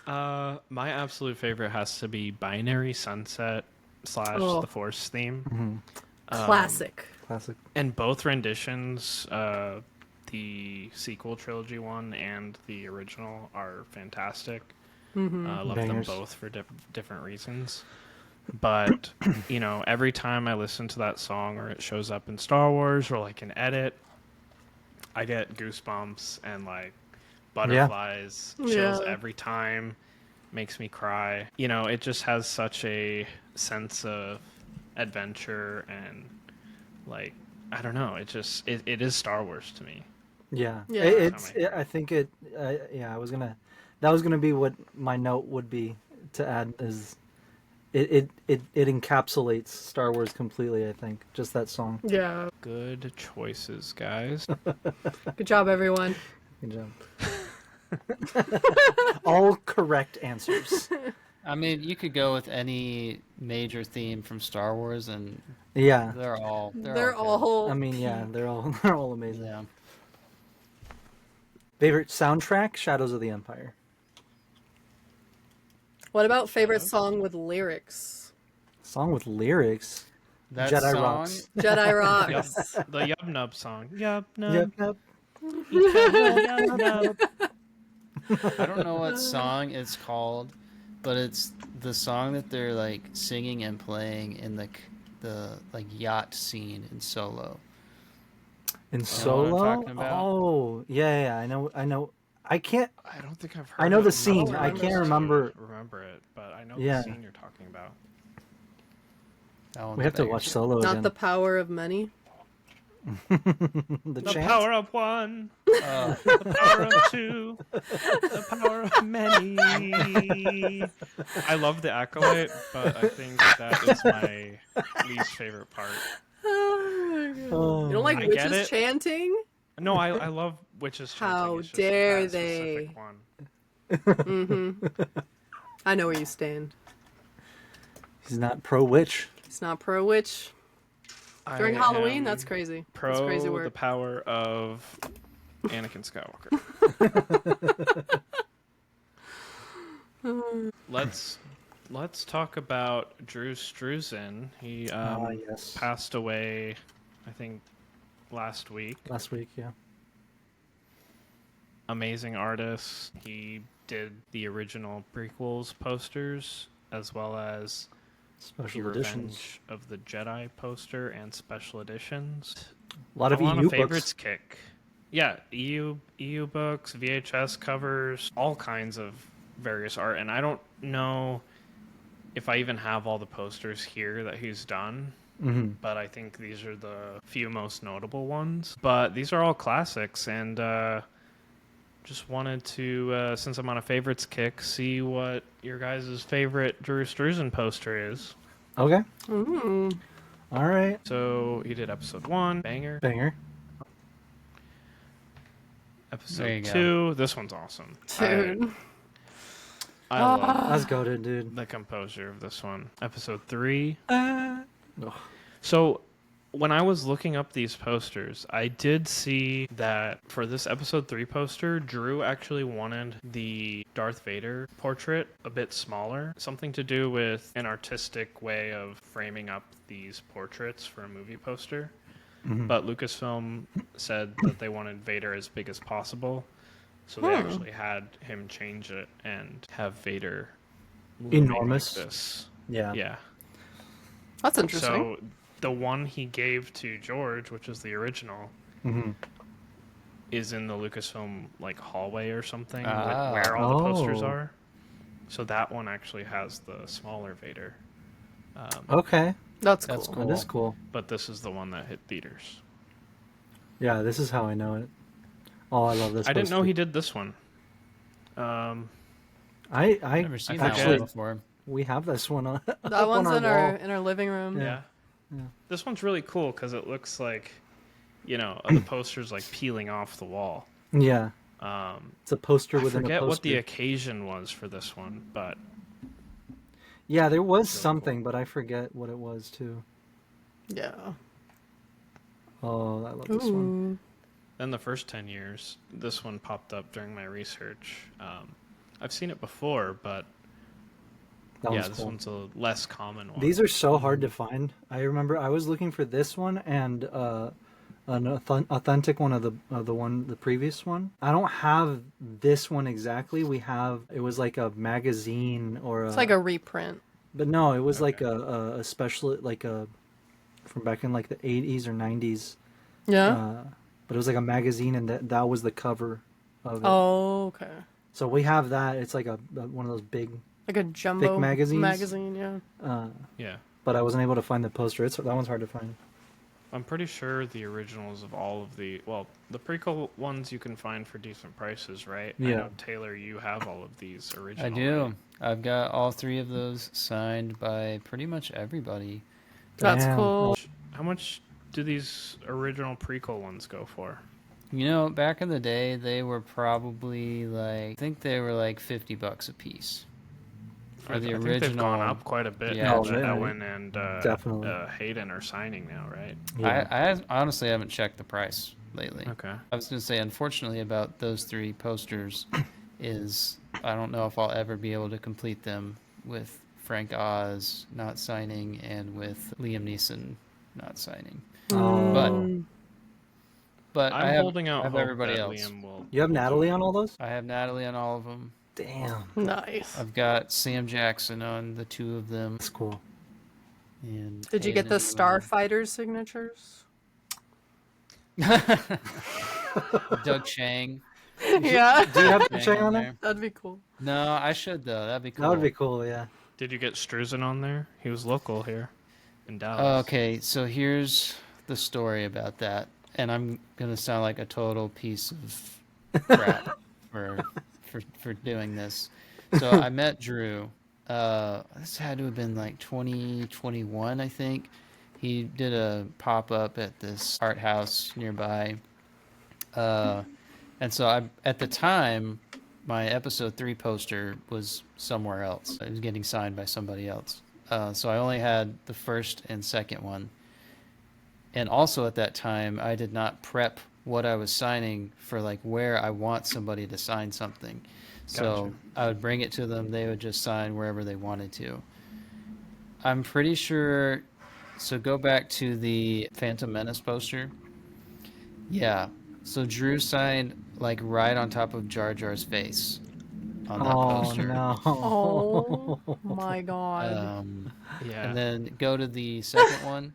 Speaker 1: My absolute favorite has to be Binary Sunset / The Force theme.
Speaker 4: Classic.
Speaker 3: Classic.
Speaker 1: And both renditions, the sequel trilogy one and the original, are fantastic. I love
Speaker 3: Bangers.
Speaker 1: them both for different reasons. But, you know, every time I listen to that song or it shows up in Star Wars or like an edit, I get goosebumps and like butterflies, chills
Speaker 4: Yeah.
Speaker 1: every time, makes me cry. You know, it just has such a sense of adventure and like, I don't know, it is Star Wars to me.
Speaker 3: Yeah.
Speaker 4: Yeah.
Speaker 3: I think it. Yeah. That was gonna be what my note would be to add is. It encapsulates Star Wars completely. I think just that song.
Speaker 4: Yeah.
Speaker 1: Good choices, guys.
Speaker 4: Good job, everyone.
Speaker 3: Good job. All correct answers.
Speaker 2: I mean, you could go with any major theme from Star Wars, and
Speaker 3: Yeah.
Speaker 2: they're all
Speaker 4: They're
Speaker 2: good.
Speaker 4: all.
Speaker 3: I mean, yeah, they're all amazing.
Speaker 2: Yeah.
Speaker 3: Favorite soundtrack: Shadows of the Empire.
Speaker 4: What about favorite song with lyrics?
Speaker 3: Song with lyrics.
Speaker 2: That
Speaker 3: Jedi
Speaker 2: song,
Speaker 3: Rocks.
Speaker 4: Jedi Rocks.
Speaker 1: The Yub Nub song. Yub Nub.
Speaker 3: Yep. Yep.
Speaker 1: Yub Nub.
Speaker 2: I don't know what song it's called, but it's the song that they're like singing and playing in the like yacht scene in Solo.
Speaker 3: In
Speaker 2: know what I'm
Speaker 3: Solo.
Speaker 2: talking about?
Speaker 3: Oh, yeah. I know. I can't.
Speaker 1: I don't think I've heard
Speaker 3: I know the
Speaker 1: it
Speaker 3: scene.
Speaker 1: enough
Speaker 3: I
Speaker 1: times
Speaker 3: can't
Speaker 1: to
Speaker 3: remember.
Speaker 1: remember it, but I know
Speaker 3: Yeah.
Speaker 1: the scene you're talking about.
Speaker 2: That one's
Speaker 3: We have to
Speaker 2: banger.
Speaker 3: watch Solo
Speaker 4: Not
Speaker 3: again.
Speaker 4: the power of many.
Speaker 3: the
Speaker 1: The
Speaker 3: chant?
Speaker 1: power of one,
Speaker 2: Oh,
Speaker 1: the power of two, the power of many. I love the acolyte, but I think that is my least favorite part.
Speaker 4: Oh my god.
Speaker 3: Oh.
Speaker 4: You don't like
Speaker 1: I get
Speaker 4: witches
Speaker 1: it.
Speaker 4: chanting?
Speaker 1: No, I love witches chanting.
Speaker 4: How
Speaker 1: it's just
Speaker 4: dare
Speaker 1: that specific
Speaker 4: they.
Speaker 1: one.
Speaker 4: I know where you stand.
Speaker 3: He's not pro witch.
Speaker 4: It's not pro witch. During
Speaker 1: I
Speaker 4: Halloween,
Speaker 1: am
Speaker 4: that's crazy.
Speaker 1: Pro
Speaker 4: That's crazy
Speaker 1: the
Speaker 4: work.
Speaker 1: power of Anakin Skywalker. Let's talk about Drew Struzan. He
Speaker 3: Yes.
Speaker 1: passed away, I think, last week.
Speaker 3: Last week, yeah.
Speaker 1: Amazing artist. He did the original prequels posters as well as the
Speaker 3: Special editions.
Speaker 1: Revenge of the Jedi poster and special editions.
Speaker 3: A lot of
Speaker 1: Go on
Speaker 3: EU
Speaker 1: a favorites
Speaker 3: books.
Speaker 1: kick. Yeah, EU books, VHS covers, all kinds of various art, and I don't know if I even have all the posters here that he's done. But I think these are the few most notable ones. But these are all classics, and just wanted to, since I'm on a favorites kick, see what your guys' favorite Drew Struzan poster is.
Speaker 3: Okay.
Speaker 4: Mm.
Speaker 3: All right.
Speaker 1: So he did episode 1, banger.
Speaker 3: Banger.
Speaker 2: There
Speaker 1: Episode
Speaker 2: you go.
Speaker 1: 2, this one's awesome.
Speaker 4: Dude.
Speaker 1: I love
Speaker 3: Let's go, dude.
Speaker 1: the composer of this one. Episode 3.
Speaker 3: Ugh.
Speaker 1: So when I was looking up these posters, I did see that for this episode 3 poster, Drew actually wanted the Darth Vader portrait a bit smaller. Something to do with an artistic way of framing up these portraits for a movie poster. But Lucasfilm said that they wanted Vader as big as possible. So they actually had him change it and have Vader looming
Speaker 3: Enormous.
Speaker 1: like this.
Speaker 3: Yeah.
Speaker 1: Yeah.
Speaker 4: That's interesting.
Speaker 1: So the one he gave to George, which is the original, is in the Lucasfilm like hallway or something
Speaker 2: Ah.
Speaker 1: where all the posters
Speaker 3: Oh.
Speaker 1: are. So that one actually has the smaller Vader.
Speaker 3: Okay,
Speaker 4: That's
Speaker 2: That's
Speaker 4: cool.
Speaker 2: cool.
Speaker 3: that is cool.
Speaker 1: But this is the one that hit theaters.
Speaker 3: Yeah, this is how I know it. Oh, I love this.
Speaker 1: I didn't know
Speaker 3: poster.
Speaker 1: he did this one. Um,
Speaker 3: I
Speaker 2: Never seen
Speaker 1: I
Speaker 2: that
Speaker 1: forget.
Speaker 2: one before.
Speaker 3: we have this one on
Speaker 4: That
Speaker 3: up
Speaker 4: one's
Speaker 3: on
Speaker 4: in
Speaker 3: our
Speaker 4: our
Speaker 3: wall.
Speaker 4: in our living room.
Speaker 1: yeah.
Speaker 3: Yeah.
Speaker 1: This one's really cool because it looks like, the poster's like peeling off the wall.
Speaker 3: Yeah, it's a poster
Speaker 1: I
Speaker 3: within a
Speaker 1: forget
Speaker 3: poster.
Speaker 1: what the occasion was for this one, but
Speaker 3: Yeah, there was
Speaker 1: really
Speaker 3: something,
Speaker 1: cool.
Speaker 3: but I forget what it was too.
Speaker 4: Yeah.
Speaker 3: Oh, I love this one.
Speaker 4: Ooh.
Speaker 1: then the first 10 years, this one popped up during my research. I've seen it before, but
Speaker 3: That
Speaker 1: yeah,
Speaker 3: was
Speaker 1: this
Speaker 3: cool.
Speaker 1: one's a less common one.
Speaker 3: These are so hard to find. I remember I was looking for this one and an authentic one of the previous one. I don't have this one exactly. It was like a magazine or
Speaker 4: It's like a reprint.
Speaker 3: but no, it was like
Speaker 1: Okay.
Speaker 3: a special like a from back in like the 80s or 90s.
Speaker 4: Yeah.
Speaker 3: But it was like a magazine and that was the cover of it.
Speaker 4: Oh, okay.
Speaker 3: So we have that. It's like a one of those big
Speaker 4: Like a jumbo
Speaker 3: magazines?
Speaker 4: magazine, yeah.
Speaker 1: Yeah.
Speaker 3: but I wasn't able to find the poster. That one's hard to find.
Speaker 1: I'm pretty sure the originals of all of the prequel ones you can find for decent prices, right? I
Speaker 3: Yeah.
Speaker 1: know, Taylor, you have all of these
Speaker 2: I
Speaker 1: original.
Speaker 2: do.
Speaker 1: right?
Speaker 2: I've got all 3 of those signed by pretty much everybody.
Speaker 4: That's
Speaker 3: Damn.
Speaker 4: cool.
Speaker 1: How much do these original prequel ones go for?
Speaker 2: Back in the day, they were probably I think they were like $50 a piece. For the
Speaker 1: I
Speaker 2: original,
Speaker 1: think they've gone up quite a bit
Speaker 2: Yeah,
Speaker 1: now
Speaker 3: Oh,
Speaker 1: that
Speaker 3: yeah.
Speaker 1: Ellen and
Speaker 3: Definitely.
Speaker 1: Hayden are signing now, right?
Speaker 3: Yeah.
Speaker 2: I honestly haven't checked the price lately.
Speaker 1: Okay.
Speaker 2: I was going to say, unfortunately, about those 3 posters is I don't know if I'll ever be able to complete them with Frank Oz not signing and with Liam Neeson not signing.
Speaker 3: Oh.
Speaker 2: But
Speaker 1: I'm
Speaker 2: I have,
Speaker 1: holding out
Speaker 2: I have
Speaker 1: hope
Speaker 2: everybody
Speaker 1: that
Speaker 2: else.
Speaker 1: Liam will.
Speaker 3: You have
Speaker 1: will do
Speaker 3: Natalie
Speaker 1: it.
Speaker 3: on all those?
Speaker 2: I have Natalie on all of them.
Speaker 3: Damn.
Speaker 4: Nice.
Speaker 2: I've got Sam Jackson on the 2 of them.
Speaker 3: That's cool.
Speaker 2: And
Speaker 4: Did you get the
Speaker 2: Hayden and
Speaker 4: Starfighter signatures?
Speaker 2: Doug Chang.
Speaker 4: Yeah.
Speaker 3: Do you have the
Speaker 2: Chang
Speaker 3: Chang
Speaker 2: on
Speaker 3: on
Speaker 2: there?
Speaker 3: there?
Speaker 4: That'd be cool.
Speaker 2: No, I should though. That'd be cool.
Speaker 3: That would be cool, yeah.
Speaker 1: Did you get Struzen on there? He was local here in Dallas.
Speaker 2: Okay, so here's the story about that, and I'm gonna sound like a total piece of crap for doing this. So I met Drew. This had to have been like 2021, I think. He did a pop up at this art house nearby, and so at the time, my episode 3 poster was somewhere else. It was getting signed by somebody else. So I only had the first and second one. And also at that time, I did not prep what I was signing for where I want somebody to sign something. So
Speaker 1: Gotcha.
Speaker 2: I would bring it to them. They would just sign wherever they wanted to. I'm pretty sure. So go back to the Phantom Menace poster. Yeah. So Drew signed right on top of Jar Jar's face on that
Speaker 3: Oh,
Speaker 2: poster.
Speaker 3: no.
Speaker 4: Oh my god.
Speaker 1: Yeah.
Speaker 2: And then go to the second one.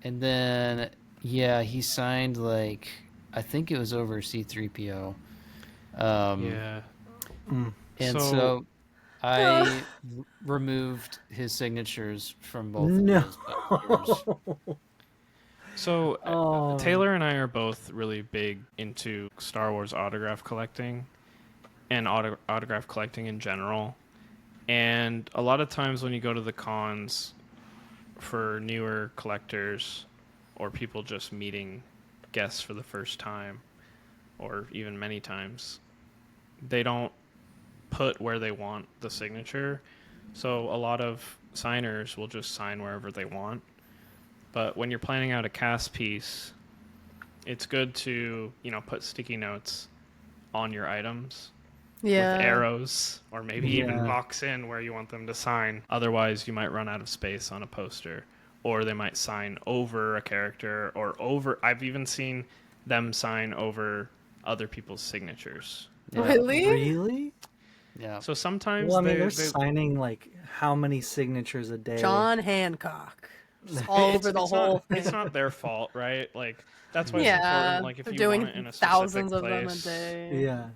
Speaker 2: And then, yeah, he signed I think it was over C-3PO.
Speaker 1: yeah.
Speaker 2: And so I removed his signatures from both
Speaker 3: No.
Speaker 2: of those posters.
Speaker 1: So
Speaker 3: Oh.
Speaker 1: Taylor and I are both really big into Star Wars autograph collecting and autograph collecting in general. And a lot of times when you go to the cons for newer collectors or people just meeting guests for the first time or even many times, they don't put where they want the signature. So a lot of signers will just sign wherever they want. But when you're planning out a cast piece, it's good to, put sticky notes on your items
Speaker 4: Yeah.
Speaker 1: with arrows or maybe even
Speaker 3: Yeah.
Speaker 1: box in where you want them to sign. Otherwise, you might run out of space on a poster, or they might sign over a character or over. I've even seen them sign over other people's signatures.
Speaker 2: Yeah.
Speaker 4: Really?
Speaker 3: Really?
Speaker 2: Yeah.
Speaker 1: So sometimes
Speaker 3: Well, I mean,
Speaker 1: they
Speaker 3: they're signing how many signatures a day?
Speaker 4: John Hancock. just all over the whole thing.
Speaker 1: It's not their fault, right? Like that's why it's
Speaker 4: Yeah,
Speaker 1: important. Like if
Speaker 4: they're
Speaker 1: you
Speaker 4: doing
Speaker 1: want it in a specific
Speaker 4: thousands of them a
Speaker 1: place,
Speaker 4: day.
Speaker 3: Yeah.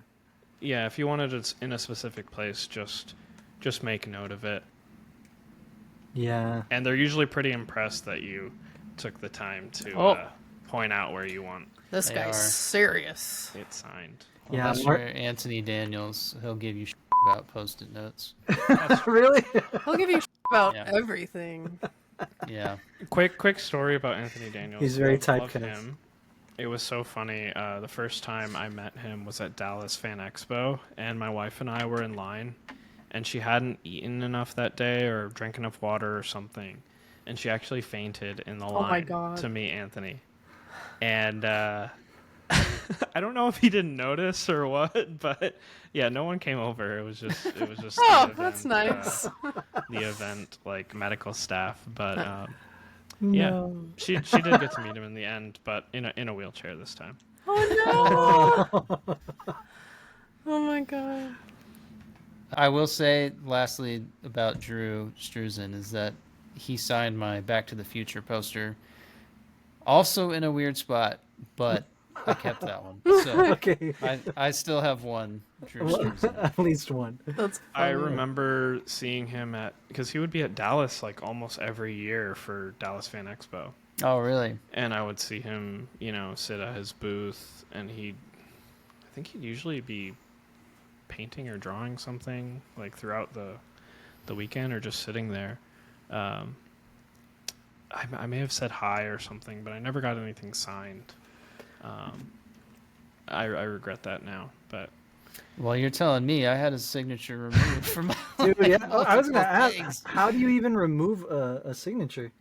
Speaker 1: yeah, if you wanted it in a specific place, just make note of it.
Speaker 3: Yeah.
Speaker 1: And they're usually pretty impressed that you took the time to point out where you want
Speaker 4: This
Speaker 2: They
Speaker 4: guy's
Speaker 2: are.
Speaker 4: serious.
Speaker 1: it signed.
Speaker 3: Yeah.
Speaker 2: Unless you're Anthony Daniels, he'll give you about post-it notes.
Speaker 3: Really?
Speaker 4: He'll give you about
Speaker 2: Yeah.
Speaker 4: everything.
Speaker 2: Yeah.
Speaker 1: Quick story about Anthony Daniels.
Speaker 3: He's very
Speaker 1: Love
Speaker 3: typecast.
Speaker 1: him. It was so funny. The first time I met him was at Dallas Fan Expo, and my wife and I were in line, and she hadn't eaten enough that day or drank enough water or something, and she actually fainted in the
Speaker 4: Oh my
Speaker 1: line
Speaker 4: God.
Speaker 1: to meet Anthony. And I don't know if he didn't notice or what, but yeah, no one came over. It was just
Speaker 4: Oh,
Speaker 1: the
Speaker 4: that's
Speaker 1: event,
Speaker 4: nice.
Speaker 1: the event, like medical staff, but yeah,
Speaker 3: No.
Speaker 1: she did get to meet him in the end, but in a wheelchair this time.
Speaker 4: Oh no! Oh my God.
Speaker 2: I will say, lastly, about Drew Struzan is that he signed my Back to the Future poster, also in a weird spot, but I kept that one. So
Speaker 3: Okay.
Speaker 2: I still have one Drew Struzan.
Speaker 3: At least one.
Speaker 4: That's
Speaker 1: I
Speaker 4: funny.
Speaker 1: remember seeing him because he would be at Dallas like almost every year for Dallas Fan Expo,
Speaker 2: Oh, really?
Speaker 1: and I would see him, sit at his booth, and I think he'd usually be painting or drawing something like throughout the weekend, or just sitting there. I may have said hi or something, but I never got anything signed. I regret that now, but
Speaker 2: Well, you're telling me I had his signature removed from my
Speaker 3: Dude, yeah. Oh, I was
Speaker 2: multiple
Speaker 3: gonna ask,
Speaker 2: things.
Speaker 3: how do you even remove a signature?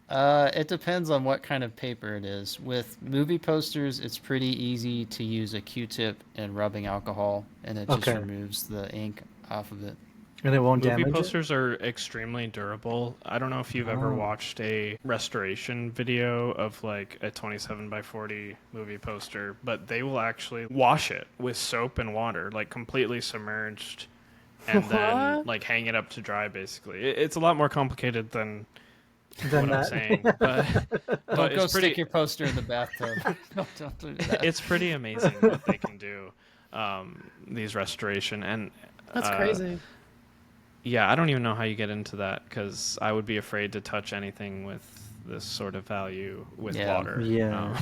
Speaker 2: It depends on what kind of paper it is. With movie posters, it's pretty easy to use a Q-tip and rubbing alcohol, and it just
Speaker 3: Okay.
Speaker 2: removes the ink off of it.
Speaker 3: And it won't
Speaker 1: movie
Speaker 3: damage it?
Speaker 1: posters are extremely durable. I don't know if you've ever
Speaker 3: Oh.
Speaker 1: watched a restoration video of like a 27 by 40 movie poster, but they will actually wash it with soap and water, like completely submerged, and then
Speaker 4: What?
Speaker 1: like hang it up to dry. Basically, it's a lot more complicated than
Speaker 3: Then
Speaker 1: what I'm
Speaker 3: that.
Speaker 1: saying, but
Speaker 2: Don't go
Speaker 1: it's pretty.
Speaker 2: stick your poster in the bathtub. Don't do that.
Speaker 1: It's pretty amazing what they can do. These restoration and
Speaker 4: That's crazy.
Speaker 1: yeah, I don't even know how you get into that, because I would be afraid to touch anything with this sort of value with
Speaker 2: Yeah.
Speaker 1: water.
Speaker 3: Yeah.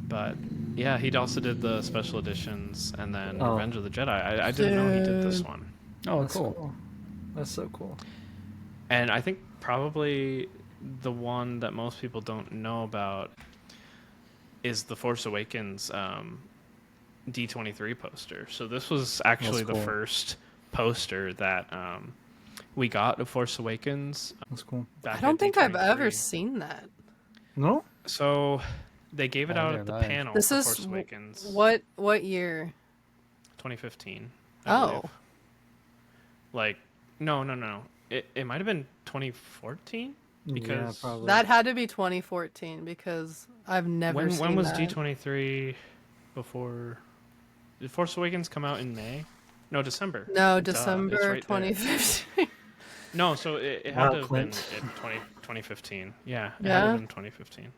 Speaker 1: But yeah, he also did the special editions, and then
Speaker 3: Oh.
Speaker 1: Revenge of the Jedi. I didn't know he did this
Speaker 4: Dude.
Speaker 1: one.
Speaker 2: Oh,
Speaker 3: That's
Speaker 2: cool.
Speaker 3: That's so cool.
Speaker 1: And I think probably the one that most people don't know about is the Force Awakens D23 poster. So this was actually
Speaker 3: That's cool.
Speaker 1: the first poster that we got of Force Awakens.
Speaker 3: That's cool.
Speaker 1: Back
Speaker 4: I don't
Speaker 1: at
Speaker 4: think I've ever
Speaker 1: D23.
Speaker 4: seen that.
Speaker 3: No?
Speaker 1: So they gave it
Speaker 2: Oh,
Speaker 1: out
Speaker 2: neither
Speaker 1: at the
Speaker 2: have I.
Speaker 1: panel
Speaker 4: This
Speaker 1: for
Speaker 4: is
Speaker 1: Force Awakens.
Speaker 4: what year?
Speaker 1: 2015. I
Speaker 4: Oh.
Speaker 1: believe. Like, no. It might have been 2014,
Speaker 3: Yeah,
Speaker 1: because
Speaker 3: probably.
Speaker 4: That had to be 2014 because I've never seen
Speaker 1: when was
Speaker 4: that.
Speaker 1: D23 before? Did Force Awakens come out in May? No, December.
Speaker 4: No,
Speaker 1: Duh, it's
Speaker 4: December
Speaker 1: right there.
Speaker 4: 2015.
Speaker 1: No, so it had
Speaker 3: Wow,
Speaker 1: to have been
Speaker 3: Clint.
Speaker 1: in 2015. Yeah, it had to
Speaker 4: Yeah?
Speaker 1: have been 2015.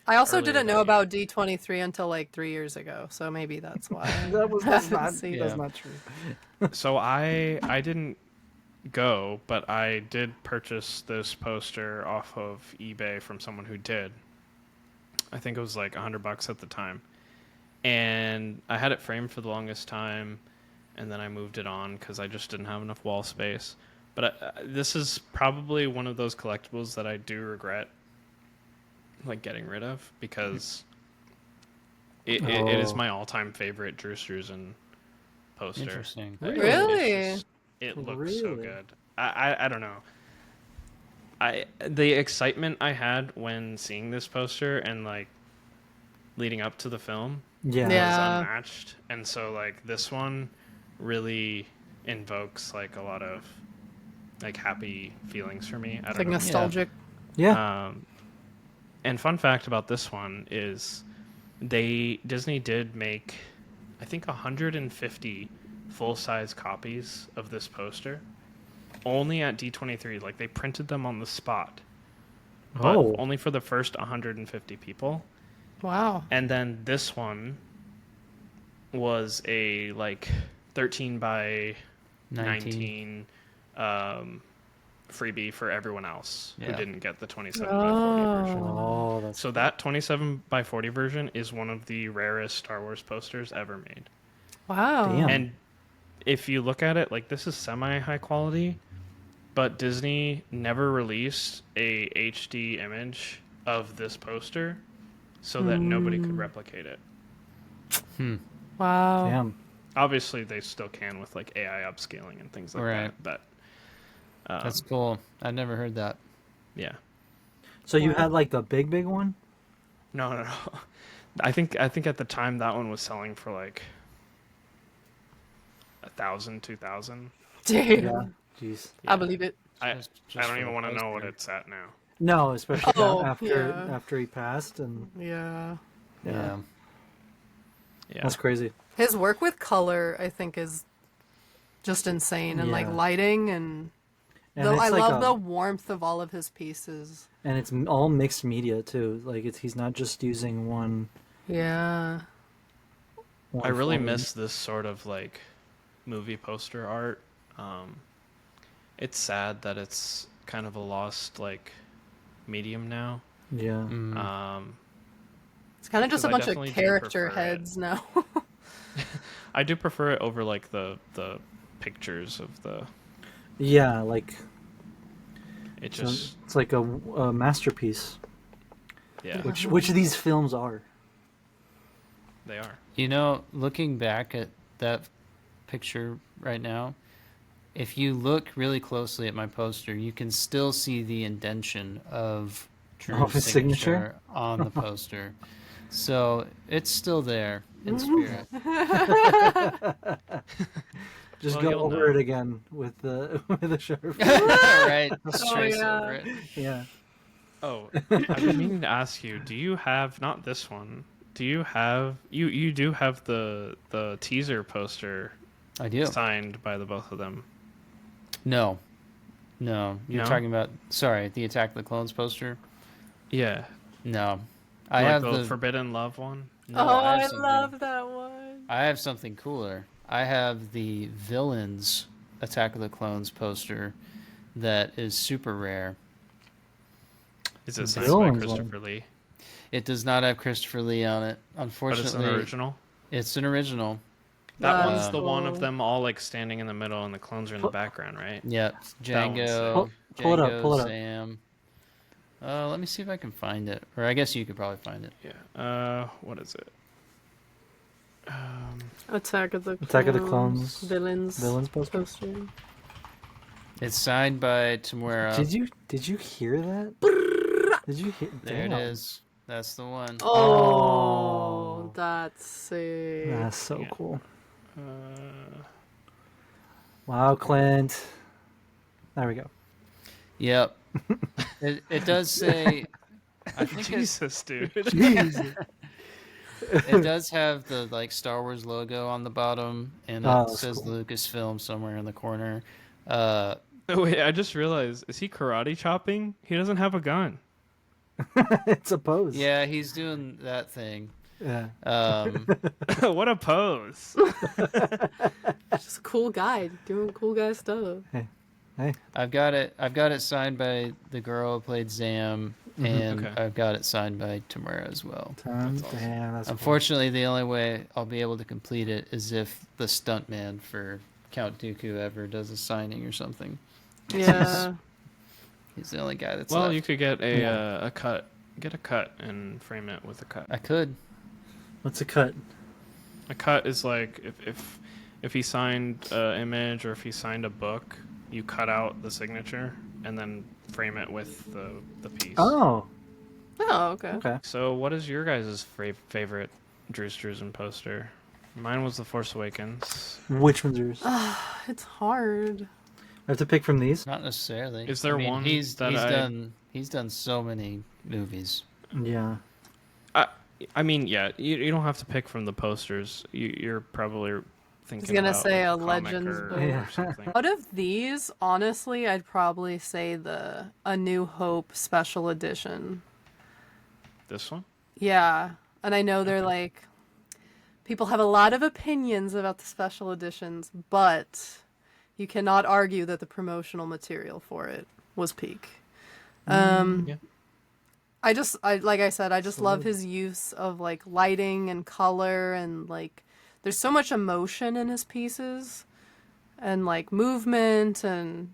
Speaker 4: I also
Speaker 1: Earlier
Speaker 4: didn't
Speaker 1: that
Speaker 4: know
Speaker 1: year.
Speaker 4: about D23 until like 3 years ago, so maybe that's why.
Speaker 3: That's
Speaker 4: See,
Speaker 2: Yeah.
Speaker 3: not true.
Speaker 1: So I didn't go, but I did purchase this poster off of eBay from someone who did. I think it was like $100 at the time, and I had it framed for the longest time, and then I moved it on because I just didn't have enough wall space. But this is probably one of those collectibles that I do regret, like, getting rid of, because it is
Speaker 3: Oh.
Speaker 1: my all-time favorite Drew Struzan poster.
Speaker 2: Interesting.
Speaker 4: Really?
Speaker 1: It looks so
Speaker 3: Really?
Speaker 1: good. I don't know. The excitement I had when seeing this poster and like leading up to the film
Speaker 3: Yeah.
Speaker 1: was
Speaker 4: Yeah.
Speaker 1: unmatched, and so like this one really invokes like a lot of like happy feelings for me. I
Speaker 4: It's
Speaker 1: don't
Speaker 4: like
Speaker 1: know.
Speaker 4: nostalgic.
Speaker 3: Yeah.
Speaker 1: And fun fact about this one is Disney did make, I think, 150 full-size copies of this poster, only at D23. Like they printed them on the spot, but
Speaker 3: Oh.
Speaker 1: only for the first 150 people.
Speaker 4: Wow.
Speaker 1: And then this one was a like 13 by 19 freebie for everyone else who didn't get the 27 by 40 version.
Speaker 3: Oh, that's
Speaker 1: So that 27 by 40 version is one of the rarest Star Wars posters ever made.
Speaker 4: Wow.
Speaker 3: Damn.
Speaker 1: And if you look at it, like this is semi high quality, but Disney never released a HD image of this poster so that nobody could replicate it.
Speaker 4: Wow.
Speaker 3: Damn.
Speaker 1: Obviously, they still can with like AI upscaling and things like
Speaker 2: Right.
Speaker 1: that. But
Speaker 2: That's cool. I've never heard that.
Speaker 1: yeah,
Speaker 3: So you had like the big one?
Speaker 1: no. I think at the time that one was selling for like 1,000, 2,000.
Speaker 4: Damn.
Speaker 3: Yeah. Jeez.
Speaker 4: I believe it.
Speaker 1: I
Speaker 2: Just
Speaker 1: don't
Speaker 2: for
Speaker 1: even
Speaker 2: the
Speaker 1: want to know what
Speaker 2: poster.
Speaker 1: it's at now.
Speaker 3: No, especially
Speaker 4: Oh,
Speaker 3: after
Speaker 4: yeah.
Speaker 3: after he passed, and
Speaker 4: Yeah.
Speaker 2: Yeah.
Speaker 1: Yeah,
Speaker 3: that's crazy.
Speaker 4: His work with color, I think, is just insane, and like
Speaker 3: Yeah.
Speaker 4: lighting, and
Speaker 3: And
Speaker 4: though
Speaker 3: it's
Speaker 4: I
Speaker 3: like
Speaker 4: love the warmth of all of his pieces.
Speaker 3: and it's all mixed media too. Like he's not just using one.
Speaker 4: Yeah.
Speaker 3: one
Speaker 1: I really
Speaker 3: form.
Speaker 1: miss this sort of like movie poster art. It's sad that it's kind of a lost like medium now.
Speaker 3: Yeah.
Speaker 4: It's kind of just a
Speaker 1: Because I
Speaker 4: bunch of
Speaker 1: definitely do
Speaker 4: character
Speaker 1: prefer it.
Speaker 4: heads now.
Speaker 1: I do prefer it over like the pictures of the.
Speaker 3: Yeah, like
Speaker 1: It
Speaker 3: so
Speaker 1: just
Speaker 3: it's like a masterpiece,
Speaker 1: yeah,
Speaker 3: which these films are.
Speaker 1: they are.
Speaker 2: You know, looking back at that picture right now, if you look really closely at my poster, you can still see the indention of Drew's
Speaker 3: his signature?
Speaker 2: on the poster. So it's still there in spirit.
Speaker 3: Just
Speaker 1: Well,
Speaker 3: go
Speaker 1: you'll
Speaker 3: over
Speaker 1: know.
Speaker 3: it again with the with a sharp.
Speaker 2: Right? Just
Speaker 4: Oh,
Speaker 2: trace
Speaker 4: yeah.
Speaker 2: over it.
Speaker 3: Yeah.
Speaker 1: Oh, I've been meaning to ask you. Do you have not this one? Do you have you do have the teaser poster
Speaker 2: I do.
Speaker 1: signed by the both of them?
Speaker 2: No. No. You're
Speaker 1: No?
Speaker 2: talking about, sorry, the Attack of the Clones poster?
Speaker 1: Yeah,
Speaker 2: No. I
Speaker 1: like
Speaker 2: have
Speaker 1: the
Speaker 2: the.
Speaker 1: Forbidden Love one.
Speaker 2: No,
Speaker 4: Oh,
Speaker 2: I
Speaker 4: I
Speaker 2: have something.
Speaker 4: love that one.
Speaker 2: I have something cooler. I have the Villains Attack of the Clones poster that is super rare.
Speaker 1: Is it signed by
Speaker 3: Villains
Speaker 1: Christopher Lee?
Speaker 2: It does not have Christopher Lee on it.
Speaker 1: But
Speaker 2: Unfortunately,
Speaker 1: it's an original.
Speaker 2: It's an original.
Speaker 1: That
Speaker 4: That's
Speaker 1: one's the one of
Speaker 4: cool.
Speaker 1: them all like standing in the middle, and the clones are in the background, right?
Speaker 2: Yep,
Speaker 1: That one's
Speaker 2: Django,
Speaker 1: sick.
Speaker 3: Pull it up,
Speaker 2: Django,
Speaker 3: pull it up.
Speaker 2: Sam. Let me see if I can find it, or I guess you could probably find it.
Speaker 1: Yeah. What is it?
Speaker 4: Attack of the
Speaker 3: Clones.
Speaker 4: Villains.
Speaker 3: Villains poster.
Speaker 4: poster.
Speaker 2: It's signed by Tamura.
Speaker 3: Did you hear that? Did you hear?
Speaker 2: There
Speaker 3: Damn.
Speaker 2: it is. That's the one.
Speaker 4: Oh, that's sick.
Speaker 3: That's so
Speaker 1: Yeah.
Speaker 3: cool.
Speaker 1: Uh,
Speaker 3: Wow, Clint. There we go.
Speaker 2: Yep. It does say. I think
Speaker 1: Jesus, dude.
Speaker 2: it does have the like Star Wars logo on the bottom, and it
Speaker 3: Oh, that's
Speaker 2: says
Speaker 3: cool.
Speaker 2: Lucasfilm somewhere in the corner.
Speaker 1: Oh, wait, I just realized. Is he karate chopping? He doesn't have a gun.
Speaker 3: It's a pose.
Speaker 2: Yeah, he's doing that thing.
Speaker 3: Yeah.
Speaker 1: What a pose.
Speaker 4: Just a cool guy doing cool guy stuff.
Speaker 3: Hey.
Speaker 2: I've got it signed by the girl who played Zam, and
Speaker 1: Okay.
Speaker 2: I've got it signed by Tamura as well.
Speaker 3: Damn, that's cool.
Speaker 2: Unfortunately, the only way I'll be able to complete it is if the stuntman for Count Dooku ever does a signing or something.
Speaker 4: Yeah.
Speaker 2: He's the only guy that's
Speaker 1: Well,
Speaker 2: left.
Speaker 1: you could get a cut. Get a cut and frame it with a cut.
Speaker 2: I could.
Speaker 3: What's a cut?
Speaker 1: A cut is like if he signed an image or if he signed a book, you cut out the signature and then frame it with the piece.
Speaker 3: Oh,
Speaker 4: Oh, okay.
Speaker 3: okay.
Speaker 1: So what is your guys' favorite Drew's Drusen poster? Mine was The Force Awakens.
Speaker 3: Which one's yours?
Speaker 4: It's hard.
Speaker 3: I have to pick from these.
Speaker 2: Not necessarily.
Speaker 1: Is there
Speaker 2: I mean,
Speaker 1: one
Speaker 2: He's
Speaker 1: that
Speaker 2: he's done so many movies.
Speaker 3: Yeah.
Speaker 1: I mean, yeah, you don't have to pick from the posters. You're probably thinking
Speaker 4: gonna
Speaker 1: about
Speaker 4: say
Speaker 1: like,
Speaker 4: a
Speaker 1: comic
Speaker 4: Legends
Speaker 1: or,
Speaker 4: book.
Speaker 1: or something.
Speaker 4: Out of these, honestly, I'd probably say the A New Hope special edition.
Speaker 1: This one?
Speaker 4: Yeah, and I know they're like people have a lot of opinions about the special editions, but you cannot argue that the promotional material for it was peak.
Speaker 1: Yeah.
Speaker 4: I like I said, I just love
Speaker 3: Absolutely.
Speaker 4: his use of like lighting and color and like there's so much emotion in his pieces and like movement and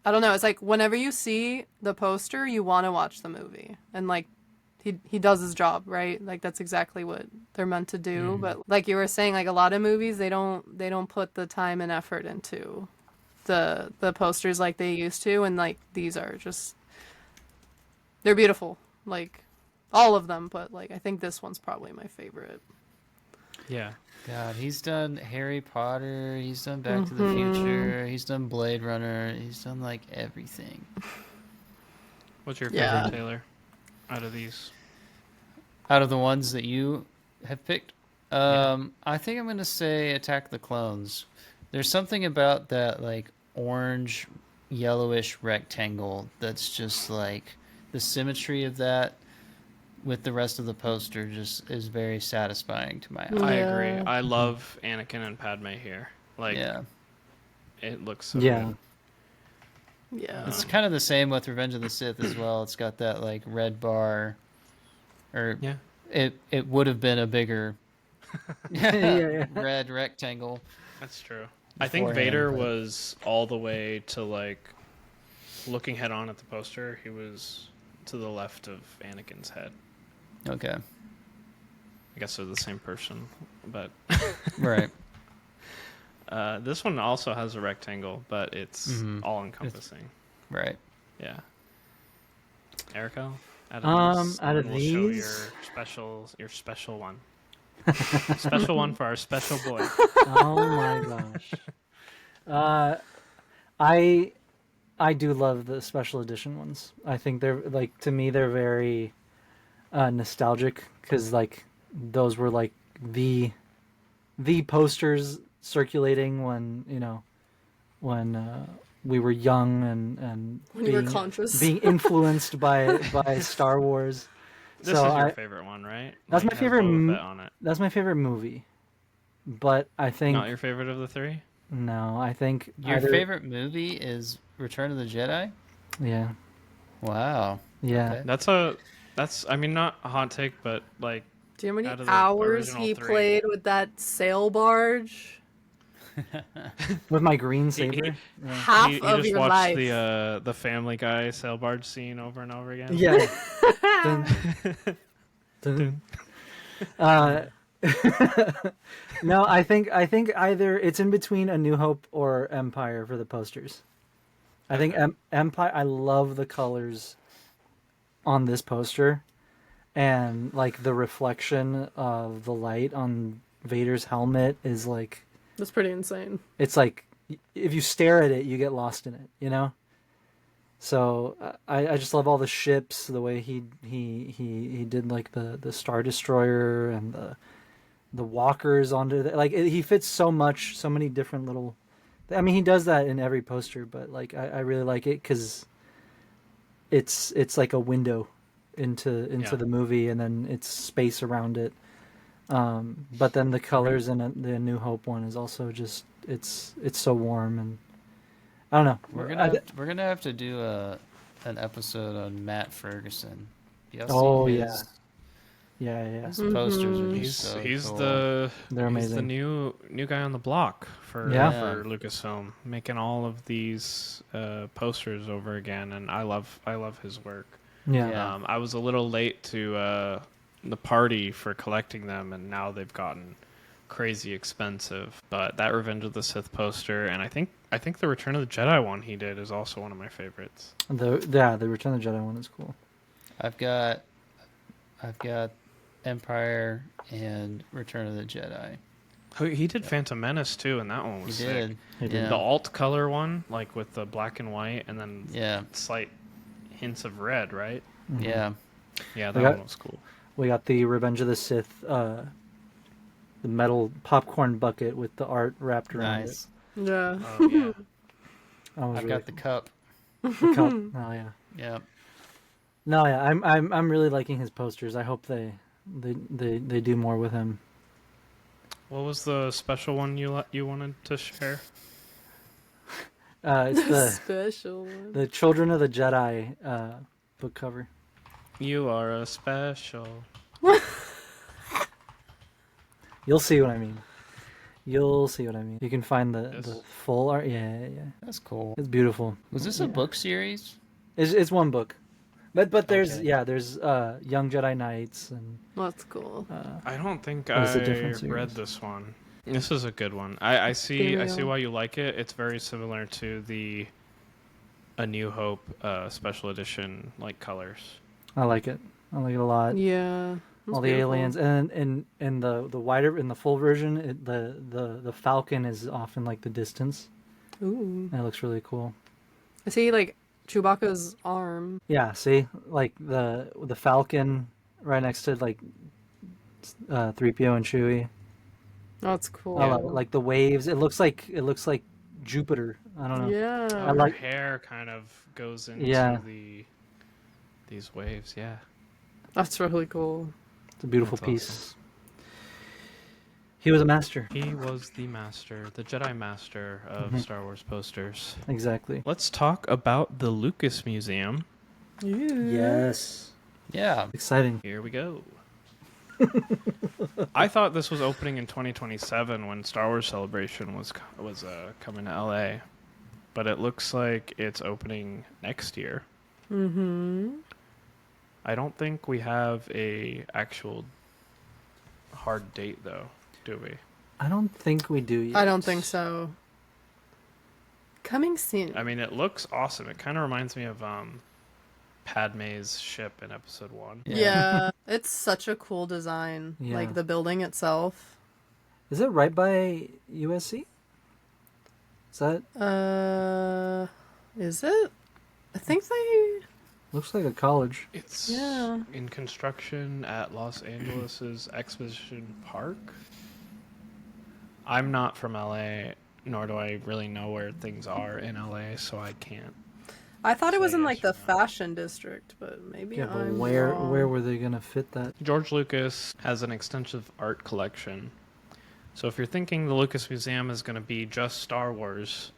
Speaker 4: I don't know, it's like whenever you see the poster, you want to watch the movie. And like he does his job, right? Like that's exactly what they're meant to do, but like you were saying like a lot of movies they don't put the time and effort into the posters like they used to and like these are just they're beautiful. Like all of them, but like I think this one's probably my favorite.
Speaker 1: Yeah.
Speaker 2: God, he's done Harry Potter, he's done Back to the Future, he's done Blade Runner, he's done like everything.
Speaker 1: What's your
Speaker 4: Yeah.
Speaker 1: favorite, Taylor, out of these?
Speaker 2: Out of the ones that you have picked,
Speaker 1: Yeah.
Speaker 2: I think I'm gonna say Attack of the Clones. There's something about that like orange, yellowish rectangle that's just like the symmetry of that with the rest of the poster just is very satisfying to my
Speaker 1: I
Speaker 2: eye.
Speaker 1: agree.
Speaker 4: Yeah.
Speaker 1: I love Anakin and Padme here. Like,
Speaker 2: Yeah.
Speaker 1: it looks so
Speaker 3: Yeah.
Speaker 1: good.
Speaker 4: Yeah.
Speaker 2: It's kind of the same with Revenge of the Sith as well. It's got that like red bar, or
Speaker 1: Yeah.
Speaker 2: it would have been a bigger
Speaker 3: Yeah.
Speaker 2: red rectangle.
Speaker 1: That's true. I think
Speaker 2: Beforehand,
Speaker 1: Vader
Speaker 2: but-
Speaker 1: was all the way to like looking head on at the poster. He was to the left of Anakin's head.
Speaker 2: Okay,
Speaker 1: I guess they're the same person, but
Speaker 2: right.
Speaker 1: this one also has a rectangle, but it's all encompassing.
Speaker 2: Right.
Speaker 1: Yeah. Erico, out
Speaker 3: Out
Speaker 1: and
Speaker 3: of
Speaker 1: then we'll show
Speaker 3: these?
Speaker 1: your special one. Special one for our special boy.
Speaker 3: Oh my gosh. I do love the special edition ones. I think they're like to me they're very nostalgic because like those were like the posters circulating when when we were young and
Speaker 4: When you were conscious.
Speaker 3: being influenced by Star Wars.
Speaker 1: This
Speaker 3: So
Speaker 1: is your
Speaker 3: I-
Speaker 1: favorite one, right?
Speaker 3: That's
Speaker 1: Like,
Speaker 3: my
Speaker 1: has
Speaker 3: favorite
Speaker 1: Boba Fett on it.
Speaker 3: That's my favorite movie. But I think
Speaker 1: Not your favorite of the three?
Speaker 3: no, I think
Speaker 2: Your
Speaker 3: either-
Speaker 2: favorite movie is Return of the Jedi?
Speaker 3: Yeah.
Speaker 2: Wow.
Speaker 3: Yeah.
Speaker 2: Okay.
Speaker 1: That's I mean not a hot take, but like
Speaker 4: Do you know how
Speaker 1: out
Speaker 4: many
Speaker 1: of the
Speaker 4: hours
Speaker 1: original
Speaker 4: he
Speaker 1: three.
Speaker 4: played with that sail barge?
Speaker 3: With my green
Speaker 1: he,
Speaker 3: saber. Yeah.
Speaker 4: Half
Speaker 1: he
Speaker 4: of
Speaker 1: just
Speaker 4: your
Speaker 1: watched
Speaker 4: life.
Speaker 1: the Family Guy sail barge scene over and over again.
Speaker 3: Yeah. Dun, dun. No, I think either it's in between A New Hope or Empire for the posters. I think Empire. I love the colors on this poster, and like the reflection of the light on Vader's helmet is like
Speaker 4: That's pretty insane.
Speaker 3: it's like if you stare at it, you get lost in it. You know. So I just love all the ships, the way he did like the Star Destroyer and the walkers onto the, like he fits so many different little. I mean, he does that in every poster, but like I really like it because it's like a window into
Speaker 1: Yeah.
Speaker 3: the movie, and then it's space around it. But then the colors in the New Hope one is also just it's so warm, and I don't know.
Speaker 2: We're gonna have to do an episode on Matt Ferguson. Y'all
Speaker 3: Oh,
Speaker 2: seen
Speaker 3: yeah.
Speaker 2: his,
Speaker 3: Yeah.
Speaker 2: his posters are just
Speaker 1: He's
Speaker 2: so
Speaker 1: he's
Speaker 2: cool.
Speaker 1: the
Speaker 3: They're
Speaker 1: he's the
Speaker 3: amazing.
Speaker 1: new guy on the block for
Speaker 3: Yeah.
Speaker 1: for Lucasfilm, making all of these posters over again, and I love his work.
Speaker 3: Yeah.
Speaker 2: Yeah.
Speaker 1: I was a little late to the party for collecting them, and now they've gotten crazy expensive. But that Revenge of the Sith poster, and I think the Return of the Jedi one he did is also one of my favorites.
Speaker 3: The Return of the Jedi one is cool.
Speaker 2: I've got Empire and Return of the Jedi.
Speaker 1: Oh, he did Phantom Menace too, and that one
Speaker 2: He
Speaker 1: was
Speaker 2: did.
Speaker 1: sick.
Speaker 3: He did.
Speaker 2: Yeah.
Speaker 1: The alt color one, like with the black and white, and then
Speaker 2: Yeah.
Speaker 1: slight hints of red, right?
Speaker 2: Yeah.
Speaker 1: Yeah,
Speaker 3: We
Speaker 1: that
Speaker 3: got-
Speaker 1: one was cool.
Speaker 3: We got the Revenge of the Sith the metal popcorn bucket with the art wrapped around
Speaker 2: Nice.
Speaker 4: Yeah.
Speaker 1: Oh yeah.
Speaker 3: it. That was
Speaker 2: I've
Speaker 3: really
Speaker 2: got the cup.
Speaker 3: cool. The cup. Oh yeah.
Speaker 2: Yep.
Speaker 3: No, yeah. I'm really liking his posters. I hope they do more with him.
Speaker 1: What was the special one you wanted to share?
Speaker 3: It's the
Speaker 4: Special one.
Speaker 3: the Children of the Jedi book cover.
Speaker 1: You are a special.
Speaker 3: You'll see what I mean. You'll see what I mean. You can find the
Speaker 1: Yes.
Speaker 3: full art. Yeah, yeah.
Speaker 2: That's cool.
Speaker 3: It's beautiful.
Speaker 2: Was this a book series?
Speaker 3: It's one book, but there's
Speaker 2: Okay.
Speaker 3: there's Young Jedi Knights and
Speaker 4: That's cool.
Speaker 1: I don't think
Speaker 3: But it's
Speaker 1: I
Speaker 3: a different
Speaker 1: read
Speaker 3: series.
Speaker 1: this one. This is a good one. I see
Speaker 4: Kamino.
Speaker 1: why you like it. It's very similar to the A New Hope special edition like colors.
Speaker 3: I like it. I like it a lot.
Speaker 4: Yeah. That's
Speaker 3: All the
Speaker 4: beautiful.
Speaker 3: aliens, and in the wider in the full version, the Falcon is off in like the distance.
Speaker 4: Ooh.
Speaker 3: And it looks really cool.
Speaker 4: I see like Chewbacca's arm.
Speaker 3: Yeah, see, like the Falcon right next to like 3PO and Chewie.
Speaker 4: That's cool.
Speaker 3: I love it. Like the waves. It looks like Jupiter. I don't know.
Speaker 4: Yeah.
Speaker 1: Oh,
Speaker 3: I like-
Speaker 1: her hair kind of goes into
Speaker 3: Yeah.
Speaker 1: these waves. Yeah.
Speaker 4: That's really cool.
Speaker 3: It's a beautiful
Speaker 1: That's
Speaker 3: piece.
Speaker 1: awesome.
Speaker 3: He was a master.
Speaker 1: He was the master, the Jedi master of Star Wars posters.
Speaker 3: Exactly.
Speaker 1: Let's talk about the Lucas Museum.
Speaker 3: Yes.
Speaker 2: Yeah.
Speaker 3: Exciting.
Speaker 1: Here we go. I thought this was opening in 2027 when Star Wars Celebration was coming to LA, but it looks like it's opening next year.
Speaker 4: Mm-hmm.
Speaker 1: I don't think we have a actual hard date though, do we?
Speaker 3: I don't think we do yet.
Speaker 4: I don't think so. Coming soon.
Speaker 1: I mean, it looks awesome. It kind of reminds me of Padme's ship in Episode 1.
Speaker 4: Yeah. It's such a cool design.
Speaker 3: Yeah.
Speaker 4: Like the building itself.
Speaker 3: Is it right by USC? Is that
Speaker 4: Is it? I think they.
Speaker 3: looks like a college?
Speaker 1: It's
Speaker 4: Yeah.
Speaker 1: in construction at Los Angeles' Exposition Park. I'm not from LA, nor do I really know where things are in LA, so I can't.
Speaker 4: I thought it was in
Speaker 1: Yes
Speaker 4: like
Speaker 1: or
Speaker 4: the
Speaker 1: no?
Speaker 4: fashion district, but maybe
Speaker 3: Yeah, but
Speaker 4: I'm
Speaker 3: where
Speaker 4: wrong.
Speaker 3: were they gonna fit that?
Speaker 1: George Lucas has an extensive art collection. So if you're thinking the Lucas Museum is going to be just Star Wars,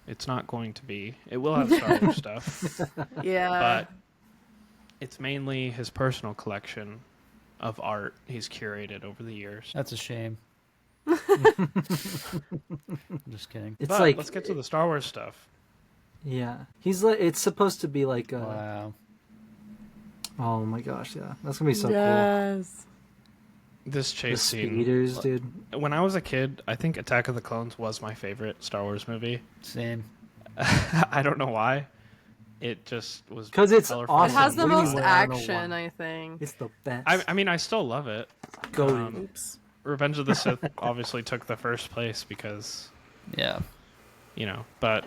Speaker 1: it's not going to be. It will have Star Wars stuff,
Speaker 4: Yeah.
Speaker 1: but it's mainly his personal collection of art he's curated over the years.
Speaker 2: That's a shame. Just kidding.
Speaker 3: It's
Speaker 1: But
Speaker 3: like
Speaker 1: let's get to the Star Wars stuff.
Speaker 3: yeah. He's like it's supposed to be like
Speaker 2: Wow.
Speaker 3: oh my gosh, yeah. That's gonna be so
Speaker 4: yes.
Speaker 1: This
Speaker 3: cool. The
Speaker 1: chase scene.
Speaker 3: speeders, dude.
Speaker 1: When I was a kid, I think Attack of the Clones was my favorite Star Wars movie.
Speaker 2: Same.
Speaker 1: I don't know why. It just was
Speaker 3: 'Cause it's
Speaker 1: colorful.
Speaker 3: awesome.
Speaker 4: It has the
Speaker 3: What do you
Speaker 4: most
Speaker 3: mean, I don't know
Speaker 4: action,
Speaker 3: why?
Speaker 4: I think.
Speaker 3: It's the best.
Speaker 1: I mean, I still love it.
Speaker 3: Goated.
Speaker 4: Oops.
Speaker 1: Revenge of the Sith obviously took the first place because,
Speaker 2: Yeah.
Speaker 1: you know, but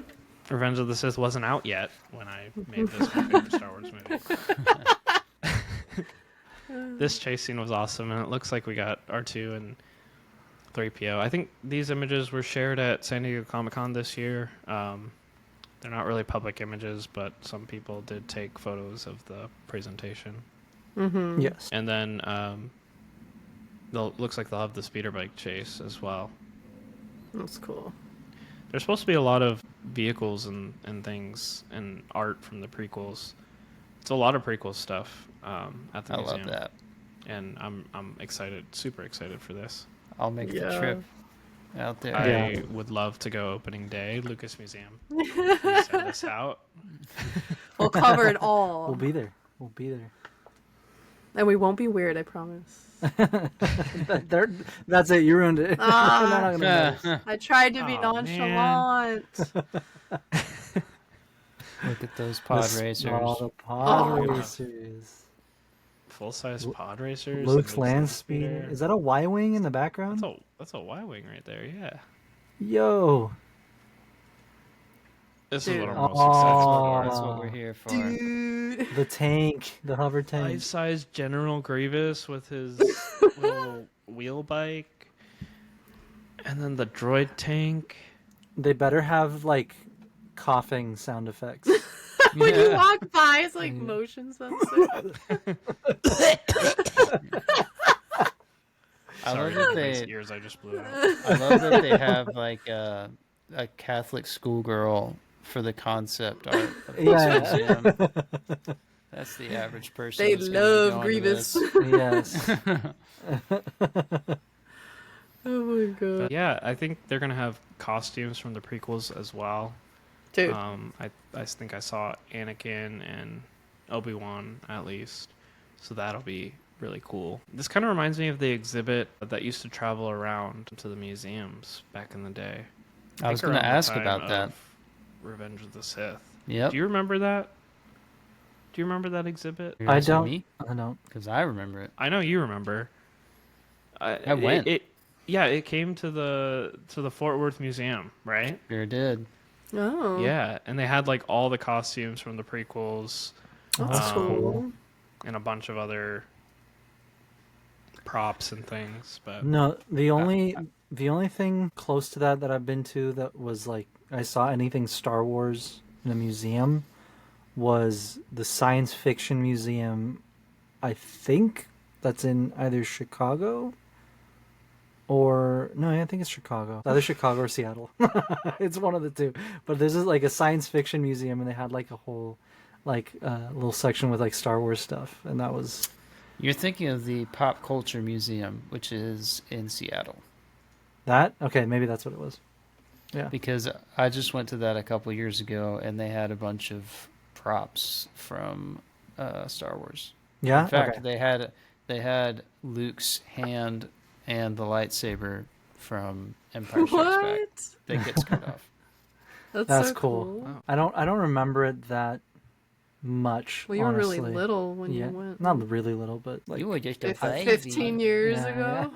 Speaker 1: Revenge of the Sith wasn't out yet when I made this my favorite Star Wars movie. This chase scene was awesome, and it looks like we got R2 and 3PO. I think these images were shared at San Diego Comic-Con this year. They're not really public images, but some people did take photos of the presentation.
Speaker 4: Mm-hmm.
Speaker 3: Yes.
Speaker 1: And then looks like they'll have the speeder bike chase as well.
Speaker 4: That's cool.
Speaker 1: There's supposed to be a lot of vehicles and things and art from the prequels. It's a lot of prequel stuff at the
Speaker 2: I
Speaker 1: museum.
Speaker 2: love that.
Speaker 1: And I'm excited, super excited for this.
Speaker 2: I'll make the
Speaker 4: Yeah.
Speaker 2: trip out there.
Speaker 1: I would love to go opening day, Lucas Museum. Please send us out.
Speaker 4: We'll cover it all.
Speaker 3: We'll be there. We'll be there.
Speaker 4: And we won't be weird, I promise.
Speaker 3: That's it. You ruined it.
Speaker 4: Ah.
Speaker 3: We're not gonna notice.
Speaker 4: I tried to be
Speaker 1: Aw,
Speaker 4: nonchalant.
Speaker 2: Look at those pod racers.
Speaker 3: Oh, the pod
Speaker 4: Oh.
Speaker 3: racers.
Speaker 1: Full-size pod racers.
Speaker 3: Luke's
Speaker 1: and
Speaker 3: land
Speaker 1: land
Speaker 3: speeder. Is that a Y-wing in the background?
Speaker 1: That's a Y-wing right there. Yeah.
Speaker 3: Yo.
Speaker 1: This
Speaker 4: Dude.
Speaker 1: is what I'm most
Speaker 3: Oh.
Speaker 1: excited
Speaker 2: That's
Speaker 1: for.
Speaker 2: what we're here for.
Speaker 4: Dude.
Speaker 3: The tank. The hover tank.
Speaker 1: Life-size General Grievous with his little wheel bike. And then the droid tank.
Speaker 3: They better have like coughing sound effects.
Speaker 4: When you
Speaker 2: Yeah.
Speaker 4: walk by, it's like motion sensor.
Speaker 2: I
Speaker 1: Sorry,
Speaker 2: love that
Speaker 1: everybody's
Speaker 2: they.
Speaker 1: ears I just blew out.
Speaker 2: I love that they have like a Catholic schoolgirl for the concept art of this
Speaker 3: Yeah.
Speaker 2: museum. That's the average person.
Speaker 4: They
Speaker 2: that's gonna be
Speaker 4: love
Speaker 2: going to
Speaker 4: Grievous.
Speaker 2: this.
Speaker 3: Yes.
Speaker 4: Oh my god.
Speaker 1: But yeah, I think they're gonna have costumes from the prequels as well.
Speaker 4: Dude.
Speaker 1: I think I saw Anakin and Obi-Wan at least, so that'll be really cool. This kind of reminds me of the exhibit that used to travel around to the museums back in the day.
Speaker 2: I was
Speaker 1: think
Speaker 2: going to
Speaker 1: around the
Speaker 2: ask
Speaker 1: time
Speaker 2: about that.
Speaker 1: of Revenge of the Sith.
Speaker 2: Yep.
Speaker 1: Do you remember that? Do you remember that exhibit?
Speaker 2: You're
Speaker 3: I
Speaker 2: asking
Speaker 3: don't.
Speaker 2: me?
Speaker 3: I don't.
Speaker 2: Because I remember it.
Speaker 1: I know you remember.
Speaker 2: I went.
Speaker 1: Yeah, it came to the Fort Worth Museum, right?
Speaker 2: Sure did.
Speaker 4: Oh.
Speaker 1: Yeah, and they had like all the costumes from the prequels.
Speaker 4: That's cool.
Speaker 1: And a bunch of other props and things. But
Speaker 3: No, the only thing close to that I've been to that was like I saw anything Star Wars in a museum was the Science Fiction Museum. I think that's in either Chicago or no, I think it's Chicago. Either Chicago or Seattle. It's one of the two. But there's like a science fiction museum, and they had like a whole like little section with like Star Wars stuff, and that was.
Speaker 2: You're thinking of the Pop Culture Museum, which is in Seattle.
Speaker 3: That? Okay, maybe that's what it was. Yeah.
Speaker 2: Because I just went to that a couple years ago, and they had a bunch of props from Star Wars.
Speaker 3: Yeah.
Speaker 2: In fact,
Speaker 3: Okay.
Speaker 2: they had Luke's hand and the lightsaber from Empire Strikes Back
Speaker 4: What?
Speaker 2: that gets cut off.
Speaker 3: That's
Speaker 4: so
Speaker 3: cool. I don't remember it that much.
Speaker 4: Well, you were really
Speaker 3: honestly.
Speaker 4: little when
Speaker 3: Yeah,
Speaker 4: you went.
Speaker 3: not really little, but like
Speaker 2: You were just a
Speaker 4: 15 years ago.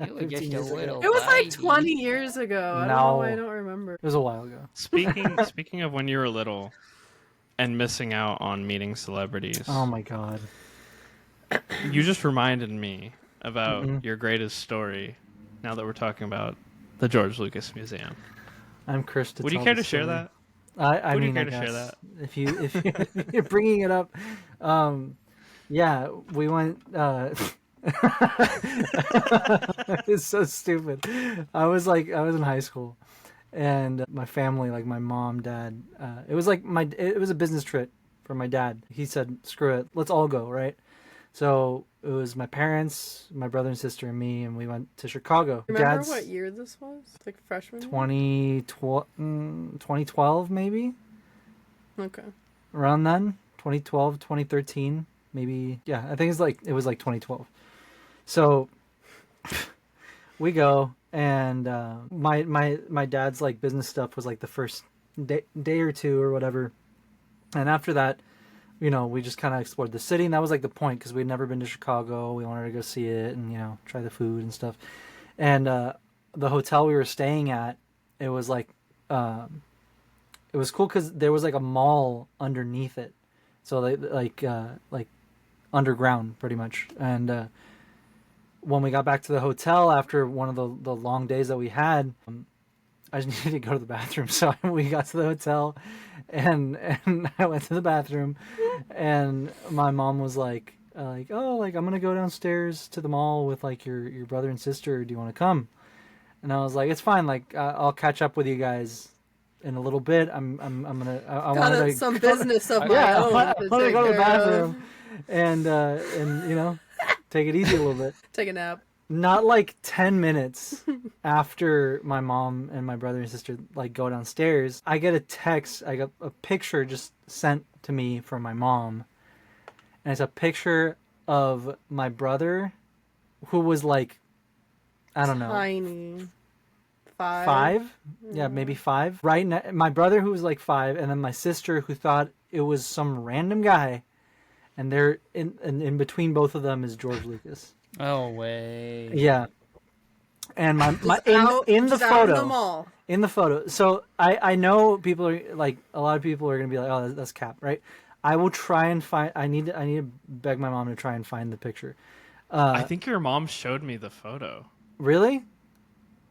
Speaker 2: You were just
Speaker 3: 15
Speaker 2: a
Speaker 3: years ago.
Speaker 2: little
Speaker 4: It was like
Speaker 2: baby.
Speaker 4: 20 years ago. I don't know why I don't remember.
Speaker 3: It was a while ago.
Speaker 1: speaking of when you were little and missing out on meeting celebrities,
Speaker 3: Oh my god.
Speaker 1: you just reminded me about your greatest story. Now that we're talking about the George Lucas Museum,
Speaker 3: I'm cursed to
Speaker 1: would you
Speaker 3: tell
Speaker 1: care
Speaker 3: the
Speaker 1: to share
Speaker 3: story.
Speaker 1: that?
Speaker 3: I
Speaker 1: Would you
Speaker 3: mean,
Speaker 1: care
Speaker 3: I
Speaker 1: to share
Speaker 3: guess
Speaker 1: that?
Speaker 3: if you're bringing it up, yeah, we went. It's so stupid. I was in high school, and my family, like my mom, dad, it was a business trip for my dad. He said, "Screw it, let's all go." Right. So it was my parents, my brother and sister, and me, and we went to Chicago.
Speaker 4: Remember
Speaker 3: Dad's
Speaker 4: what year this was? Like freshman year?
Speaker 3: 2012 maybe.
Speaker 4: Okay.
Speaker 3: Around then 2012 2013 maybe. Yeah, I think it was like 2012. So we go, and my dad's like business stuff was like the first day or two or whatever, and after that, we just kind of explored the city, and that was like the point because we'd never been to Chicago. We wanted to go see it and try the food and stuff. And the hotel we were staying at, it was like it was cool because there was like a mall underneath it, so they like underground pretty much. And when we got back to the hotel after one of the long days that we had, I just needed to go to the bathroom. So we got to the hotel, and I went to the bathroom, and my mom was like, oh, like I'm gonna go downstairs to the mall with like your brother and sister. Do you want to come? And I was like, it's fine. Like I'll catch up with you guys in a little bit. I wanted to
Speaker 4: some business of my
Speaker 3: yeah,
Speaker 4: own.
Speaker 3: I wanted to go to the bathroom and take it easy a little bit.
Speaker 4: Take a nap.
Speaker 3: Not like 10 minutes after my mom and my brother and sister like go downstairs, I get a text. I got a picture just sent to me from my mom, and it's a picture of my brother, who was like, I don't know,
Speaker 4: Tiny. 5.
Speaker 3: 5? Yeah, maybe 5. Right now, my brother who was like 5, and then my sister who thought it was some random guy, and they're in between both of them is George Lucas.
Speaker 2: Oh way.
Speaker 3: Yeah. And my in the photo, in the photo. So I know people are like, a lot of people are gonna be like, oh, that's cap, right? I will try and find. I need to beg my mom to try and find the picture.
Speaker 1: I think your mom showed me the photo.
Speaker 3: Really?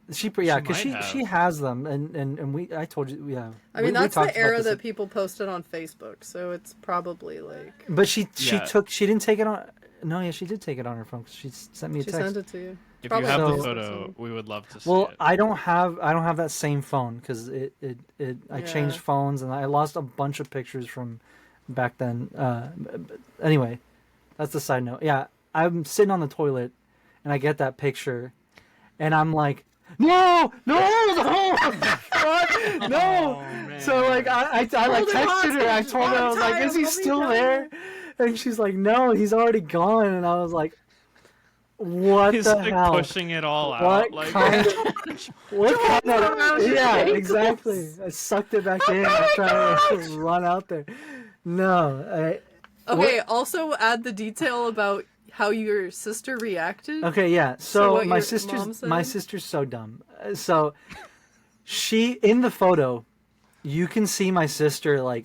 Speaker 3: Yeah, because
Speaker 1: might have.
Speaker 3: she has them, and I told you, yeah.
Speaker 4: I mean,
Speaker 3: we
Speaker 4: that's
Speaker 3: talked
Speaker 4: the
Speaker 3: about
Speaker 4: era
Speaker 3: this.
Speaker 4: that people posted on Facebook, so it's probably like
Speaker 3: But she
Speaker 1: Yeah.
Speaker 3: she didn't take it on. No, yeah, she did take it on her phone. 'Cause she sent me a
Speaker 4: she
Speaker 3: text.
Speaker 4: sent it to you. It's
Speaker 1: If you
Speaker 4: probably
Speaker 1: have the
Speaker 3: So-
Speaker 4: this
Speaker 1: photo,
Speaker 4: person.
Speaker 1: we would love to see
Speaker 3: Well,
Speaker 1: it.
Speaker 3: I don't have that same phone because I changed
Speaker 4: Yeah.
Speaker 3: phones and I lost a bunch of pictures from back then. But anyway, that's the side note. Yeah, I'm sitting on the toilet and I get that picture, and I'm like, no, no, no, what? No.
Speaker 1: Oh,
Speaker 3: So like I like
Speaker 4: Hold it
Speaker 3: texted her. I
Speaker 4: hostage.
Speaker 3: told her, I was like, is he
Speaker 4: I'll be
Speaker 3: still
Speaker 4: down
Speaker 3: there? And she's like, no, he's already gone. And I was like, what
Speaker 1: He's
Speaker 3: the
Speaker 1: like
Speaker 3: hell?
Speaker 1: pushing it all
Speaker 3: What
Speaker 1: out. Like,
Speaker 3: kind of what kind
Speaker 4: around
Speaker 3: of
Speaker 4: your
Speaker 3: yeah,
Speaker 4: ankles.
Speaker 3: exactly. I sucked it back in. I tried to run out there. No,
Speaker 4: Okay, also add the detail about how your sister reacted.
Speaker 3: okay, yeah.
Speaker 4: So
Speaker 3: So
Speaker 4: what
Speaker 3: my
Speaker 4: your mom said?
Speaker 3: sister's so dumb. So she in the photo, you can see my sister like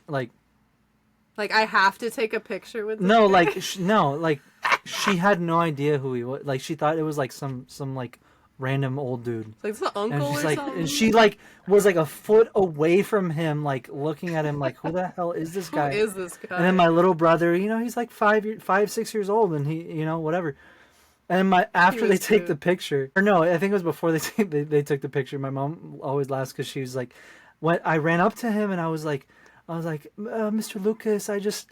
Speaker 4: Like, I have to take a picture with this
Speaker 3: no,
Speaker 4: guy?
Speaker 3: like no, like she had no idea who he was. Like she thought it was like some like random old dude.
Speaker 4: Like, it's the uncle
Speaker 3: And
Speaker 4: or
Speaker 3: she's like,
Speaker 4: something.
Speaker 3: and she like was like a foot away from him, like looking at him, like, who the hell is this
Speaker 4: Who
Speaker 3: guy?
Speaker 4: is this guy?
Speaker 3: And then my little brother, he's like 6 years old, and he, whatever. And after they
Speaker 4: was
Speaker 3: take
Speaker 4: cute.
Speaker 3: the picture, or no, I think it was before they took the picture. My mom always laughs because she was like, when I ran up to him and I was like, Mr. Lucas, I just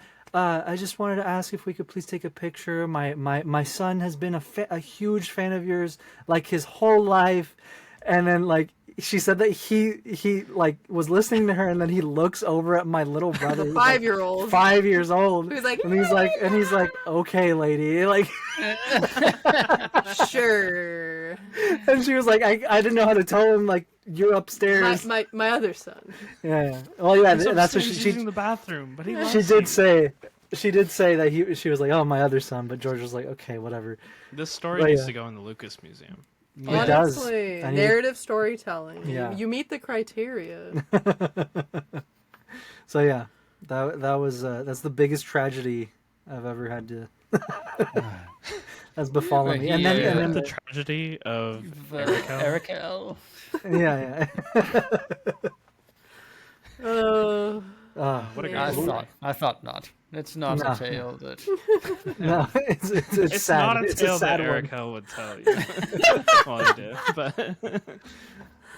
Speaker 3: wanted to ask if we could please take a picture. My son has been a huge fan of yours, like his whole life. And then like she said that he like was listening to her, and then he looks over at my little brother, who's, like,
Speaker 4: 5-year-old.
Speaker 3: 5 years old.
Speaker 4: Who's like,
Speaker 3: and he's like, okay, lady, like.
Speaker 4: Sure.
Speaker 3: And she was like, I didn't know how to tell him, like, you're upstairs.
Speaker 4: My other son.
Speaker 3: Yeah. Well, yeah,
Speaker 1: he's
Speaker 3: that's what
Speaker 1: upstairs using the bathroom, but he loves
Speaker 3: she
Speaker 1: you.
Speaker 3: did say. She did say that she was like, oh, my other son, but George was like, okay, whatever.
Speaker 1: This story
Speaker 3: But,
Speaker 1: needs
Speaker 3: yeah.
Speaker 1: to go in the Lucas Museum.
Speaker 3: It does.
Speaker 4: Honestly,
Speaker 3: I need-
Speaker 4: narrative storytelling.
Speaker 3: Yeah.
Speaker 4: You meet the criteria.
Speaker 3: So yeah, that was that's the biggest tragedy I've ever had to. That's befallen me. And then
Speaker 1: The tragedy of Erica.
Speaker 2: Erica L.
Speaker 3: yeah.
Speaker 1: What a
Speaker 4: Yeah.
Speaker 1: great story.
Speaker 2: I thought not. It's not
Speaker 3: No.
Speaker 2: a tale that.
Speaker 3: No, it's
Speaker 1: It's
Speaker 3: sad.
Speaker 1: not a
Speaker 3: It's
Speaker 1: tale that
Speaker 3: sad one.
Speaker 1: Erica would tell you. Well, I do, but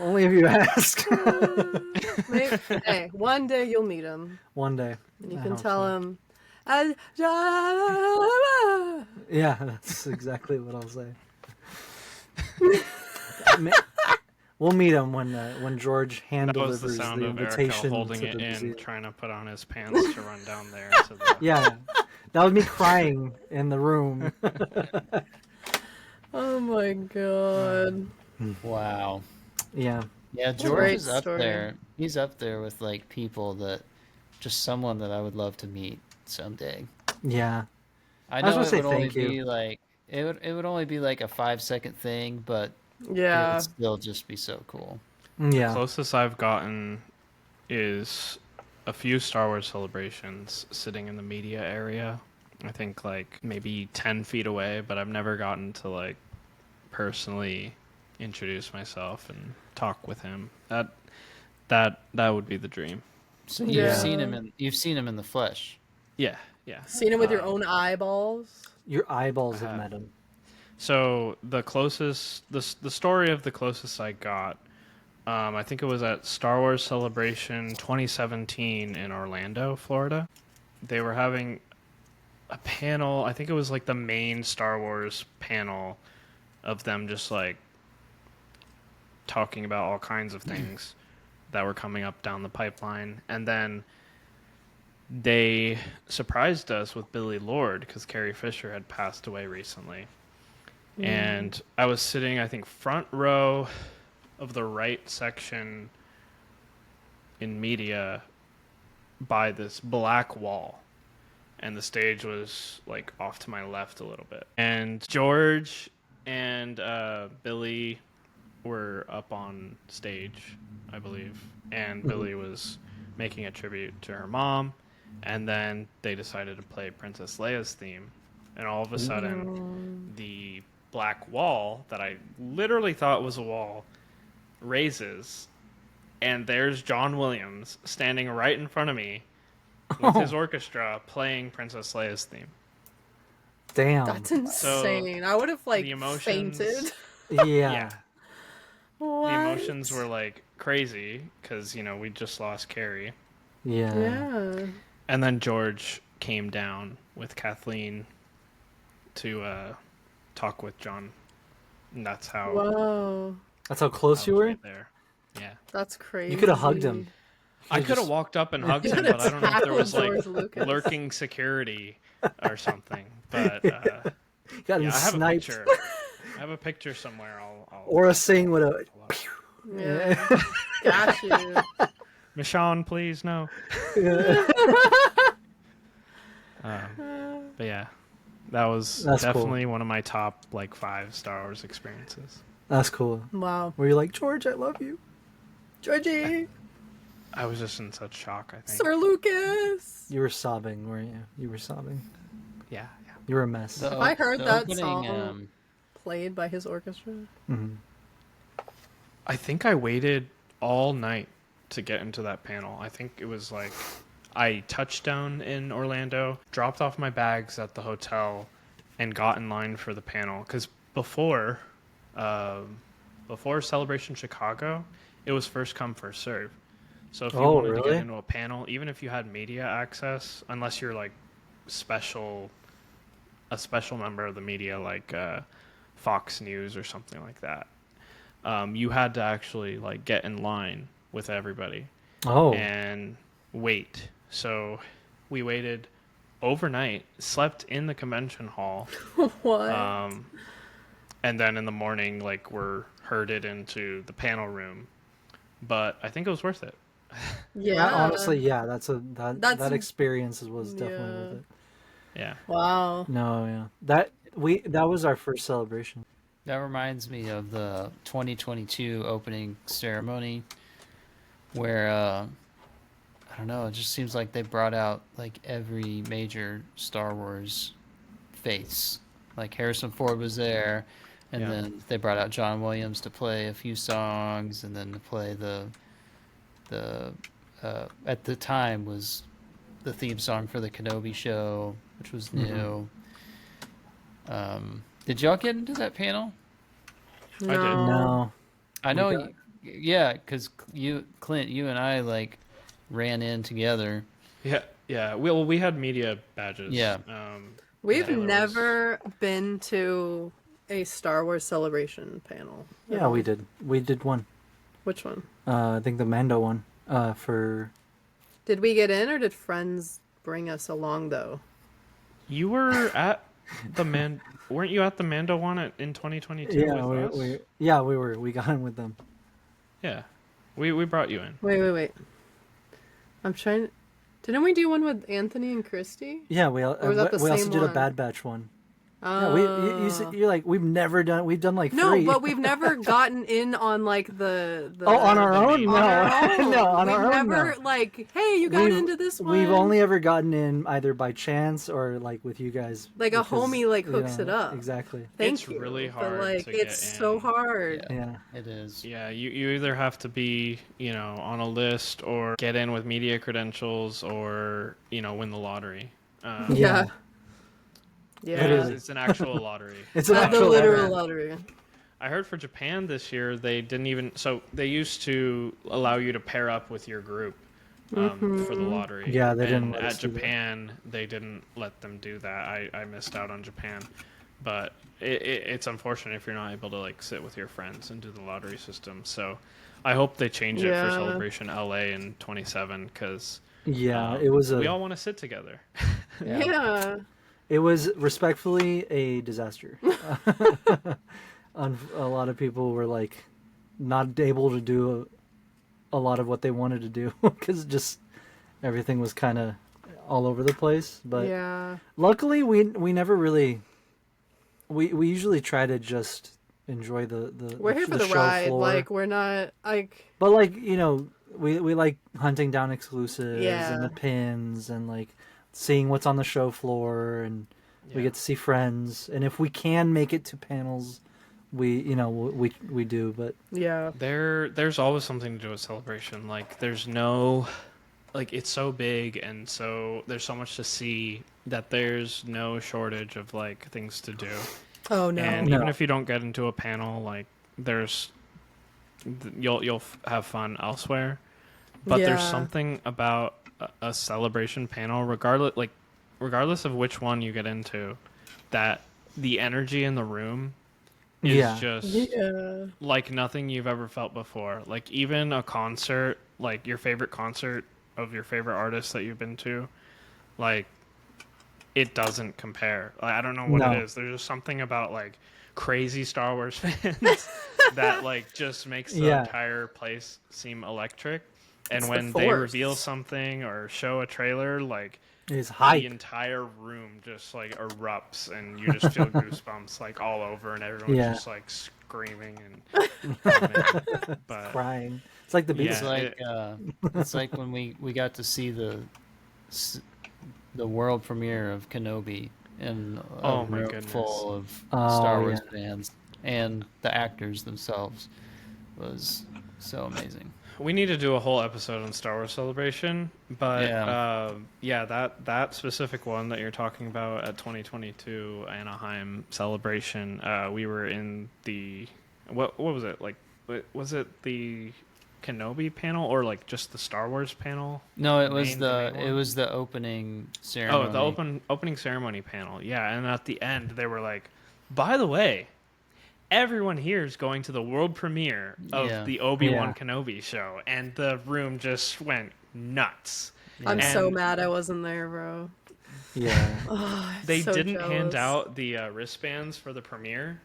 Speaker 3: Only if you ask.
Speaker 4: Maybe, hey, one day you'll meet him,
Speaker 3: One day.
Speaker 4: and you
Speaker 3: I
Speaker 4: can
Speaker 3: hope
Speaker 4: tell
Speaker 3: so.
Speaker 4: him.
Speaker 3: Yeah, that's exactly what I'll say. We'll meet him when George hand
Speaker 1: that was the
Speaker 3: delivers
Speaker 1: sound
Speaker 3: the
Speaker 1: of Erica
Speaker 3: invitation
Speaker 1: holding
Speaker 3: to
Speaker 1: it
Speaker 3: the
Speaker 1: in,
Speaker 3: museum.
Speaker 1: trying to put on his pants to run down there. To the...
Speaker 3: Yeah, that was me crying in the room.
Speaker 4: Oh my god.
Speaker 2: Wow.
Speaker 3: Yeah,
Speaker 2: Yeah,
Speaker 4: a
Speaker 2: George
Speaker 4: great
Speaker 2: is up
Speaker 4: story.
Speaker 2: there. He's up there with like people that, just someone that I would love to meet someday.
Speaker 3: yeah.
Speaker 2: I
Speaker 3: was
Speaker 2: know
Speaker 3: gonna
Speaker 2: it
Speaker 3: say
Speaker 2: would only
Speaker 3: thank you.
Speaker 2: be like it would only be like a 5-second thing, but it
Speaker 4: Yeah.
Speaker 2: would still just be so cool.
Speaker 3: Yeah.
Speaker 1: Closest I've gotten is a few Star Wars celebrations sitting in the media area. I think like maybe 10 feet away, but I've never gotten to like personally introduce myself and talk with him. That would be the dream.
Speaker 2: So
Speaker 4: Yeah.
Speaker 2: you've seen him in the flesh.
Speaker 1: Yeah, yeah.
Speaker 4: Seen him with your own eyeballs.
Speaker 3: Your eyeballs have
Speaker 1: Uh-huh.
Speaker 3: met him.
Speaker 1: So the closest, the story of the closest I got, I think it was at Star Wars Celebration 2017 in Orlando, Florida. They were having a panel. I think it was like the main Star Wars panel of them just like talking about all kinds of things that were coming up down the pipeline. And then they surprised us with Billy Lord because Carrie Fisher had passed away recently. And I was sitting, I think, front row of the right section in media by this black wall. And the stage was like off to my left a little bit. And George and Billy were up on stage, I believe. And Billy was making a tribute to her mom. And then they decided to play Princess Leia's theme. And all of a sudden, the black wall that I literally thought was a wall raises, and there's John Williams standing right in front of me with his orchestra playing Princess Leia's theme.
Speaker 3: Damn.
Speaker 4: That's insane. I would have like
Speaker 1: the emotions,
Speaker 4: fainted.
Speaker 3: Yeah.
Speaker 4: What?
Speaker 1: The emotions were like crazy because we just lost Carrie.
Speaker 3: Yeah.
Speaker 4: Yeah.
Speaker 1: And then George came down with Kathleen to talk with John. And that's how
Speaker 4: Whoa.
Speaker 3: That's how close you were?
Speaker 1: right there. Yeah.
Speaker 4: That's crazy.
Speaker 3: You could have hugged him.
Speaker 1: I could have walked up and hugged him, but I don't know if there was like
Speaker 4: George Lucas.
Speaker 1: lurking security or something. But
Speaker 3: Got him
Speaker 1: yeah, I have a
Speaker 3: sniped.
Speaker 1: picture. I have a picture somewhere. I'll
Speaker 3: Or a sing with a.
Speaker 4: Yeah. Got you.
Speaker 1: Michonne, please, no. But yeah, that's definitely one of my top like 5 Star Wars experiences.
Speaker 3: That's cool.
Speaker 4: Wow.
Speaker 3: Were you like, George, I love you?
Speaker 4: Georgie.
Speaker 1: I was just in such shock, I think.
Speaker 4: Sir Lucas.
Speaker 3: You were sobbing, weren't you? You were sobbing.
Speaker 1: Yeah.
Speaker 3: You were a mess.
Speaker 2: The-
Speaker 4: If I heard
Speaker 2: the
Speaker 4: that
Speaker 2: opening,
Speaker 4: song played by his orchestra.
Speaker 3: Mm-hmm.
Speaker 1: I think I waited all night to get into that panel. I think it was like I touched down in Orlando, dropped off my bags at the hotel, and got in line for the panel. Because before Celebration Chicago, it was first come, first serve. So if you wanted to get into a panel, even if you had media access, unless you're like a special member of the media, like Fox News or something like that, you had to actually like get in line with everybody and wait. So we waited overnight, slept in the convention hall.
Speaker 4: What?
Speaker 1: And then in the morning, like, we're herded into the panel room. But I think it was worth it.
Speaker 4: Yeah.
Speaker 3: Honestly, yeah, that experience was definitely worth it.
Speaker 1: Yeah.
Speaker 4: Wow.
Speaker 3: No, yeah. That was our first celebration.
Speaker 2: That reminds me of the 2022 opening ceremony where I don't know, it just seems like they brought out like every major Star Wars face. Like Harrison Ford was there, and then they brought out John Williams to play a few songs, and then to play the at the time was the theme song for the Kenobi show, which was new. Did y'all get into that panel?
Speaker 1: I did.
Speaker 3: No.
Speaker 2: I know, yeah, because Clint, you and I like ran in together.
Speaker 1: Yeah. We had media badges.
Speaker 2: Yeah.
Speaker 4: We've never been to a Star Wars Celebration panel.
Speaker 3: Yeah, we did. We did one.
Speaker 4: Which one?
Speaker 3: I think the Mando one.
Speaker 4: Did we get in, or did friends bring us along though?
Speaker 1: You were at the weren't you at the Mando one in 2022
Speaker 3: Yeah,
Speaker 1: with us?
Speaker 3: we were. We got in with them.
Speaker 1: Yeah. We brought you in.
Speaker 4: Wait. I'm trying. Didn't we do one with Anthony and Christy?
Speaker 3: Yeah, we also did a
Speaker 4: one?
Speaker 3: Bad Batch one. Yeah, you're like, we've done like 3.
Speaker 4: No, but we've never gotten in on like the
Speaker 3: on our own?
Speaker 4: on our own.
Speaker 3: No, on
Speaker 4: we've
Speaker 3: our own.
Speaker 4: never
Speaker 3: No.
Speaker 4: like, hey, you got into this one.
Speaker 3: We've only ever gotten in either by chance or like with you guys.
Speaker 4: Like a homie like hooks it up.
Speaker 3: Exactly.
Speaker 4: Thank you.
Speaker 1: It's really hard
Speaker 4: But like,
Speaker 1: to
Speaker 4: it's
Speaker 1: get
Speaker 4: so
Speaker 1: in.
Speaker 4: hard.
Speaker 3: Yeah.
Speaker 2: It is.
Speaker 1: Yeah, you either have to be, on a list or get in with media credentials or, win the lottery.
Speaker 4: Yeah.
Speaker 1: It's an actual lottery.
Speaker 3: It's an
Speaker 4: Not the
Speaker 3: actual
Speaker 4: literal lottery.
Speaker 1: I heard for Japan this year, they didn't even... So they used to allow you to pair up with your group for the lottery.
Speaker 3: Yeah, they didn't
Speaker 1: And
Speaker 3: let us
Speaker 1: at
Speaker 3: do that.
Speaker 1: Japan, they didn't let them do that. I missed out on Japan. But it's unfortunate if you're not able to like sit with your friends and do the lottery system. So I hope they change it for Celebration LA in 27 because...
Speaker 3: Yeah, it was
Speaker 1: we all want to sit together.
Speaker 4: Yeah.
Speaker 3: It was respectfully a disaster. A lot of people were like not able to do a lot of what they wanted to do because just everything was kind of all over the place. But luckily, we never really. We usually try to just enjoy the
Speaker 4: we're here for the
Speaker 3: show
Speaker 4: ride.
Speaker 3: floor.
Speaker 4: Like we're not like.
Speaker 3: But like we like hunting down exclusives and the pins and like seeing what's on the show floor and We get to see friends, and if we can make it to panels, we do. But
Speaker 4: Yeah.
Speaker 1: There's always something to do with Celebration. Like there's no, like it's so big and so there's so much to see that there's no shortage of like things to do.
Speaker 4: Oh no.
Speaker 1: And
Speaker 3: No.
Speaker 1: even if you don't get into a panel, like there's you'll have fun elsewhere. But there's
Speaker 4: Yeah.
Speaker 1: something about a celebration panel, regardless of which one you get into, that the energy in the room is
Speaker 3: Yeah.
Speaker 1: just
Speaker 4: Yeah.
Speaker 1: like nothing you've ever felt before. Like even a concert, like your favorite concert of your favorite artist that you've been to, like it doesn't compare. Like, I don't know what
Speaker 3: No.
Speaker 1: it is. There's just something about like crazy Star Wars fans that like just makes the
Speaker 3: Yeah.
Speaker 1: entire place seem electric. And
Speaker 4: It's the
Speaker 1: when they
Speaker 4: Force.
Speaker 1: reveal something or show a trailer, like
Speaker 3: it's
Speaker 1: the
Speaker 3: hype.
Speaker 1: entire room just like erupts and you just feel goosebumps like all over and everyone's
Speaker 3: Yeah.
Speaker 1: just like screaming and but
Speaker 3: Crying. It's like the
Speaker 2: It's
Speaker 1: Yeah.
Speaker 2: like it's like when we got to see the world premiere of Kenobi in a
Speaker 1: Oh my
Speaker 2: room
Speaker 1: goodness.
Speaker 2: full of
Speaker 3: Oh,
Speaker 2: Star Wars
Speaker 3: yeah.
Speaker 2: fans, and the actors themselves was so amazing.
Speaker 1: we need to do a whole episode on Star Wars Celebration, but that specific one that you're talking about at 2022 Anaheim Celebration, we were in the what was it like? Was it the Kenobi panel or like just the Star Wars panel?
Speaker 2: No, it
Speaker 1: The
Speaker 2: was
Speaker 1: main
Speaker 2: it
Speaker 1: one?
Speaker 2: was the opening ceremony.
Speaker 1: Oh, the opening ceremony panel. Yeah, and at the end they were like, by the way, everyone here is going to the world premiere of
Speaker 2: Yeah.
Speaker 1: the Obi-Wan
Speaker 3: Yeah.
Speaker 1: Kenobi show, and the room just went nuts.
Speaker 4: I'm
Speaker 2: Yeah.
Speaker 4: so
Speaker 1: And
Speaker 4: mad I wasn't there, bro.
Speaker 3: Yeah.
Speaker 4: Oh,
Speaker 1: they
Speaker 4: so
Speaker 1: didn't hand
Speaker 4: jealous.
Speaker 1: out the wristbands for the premiere,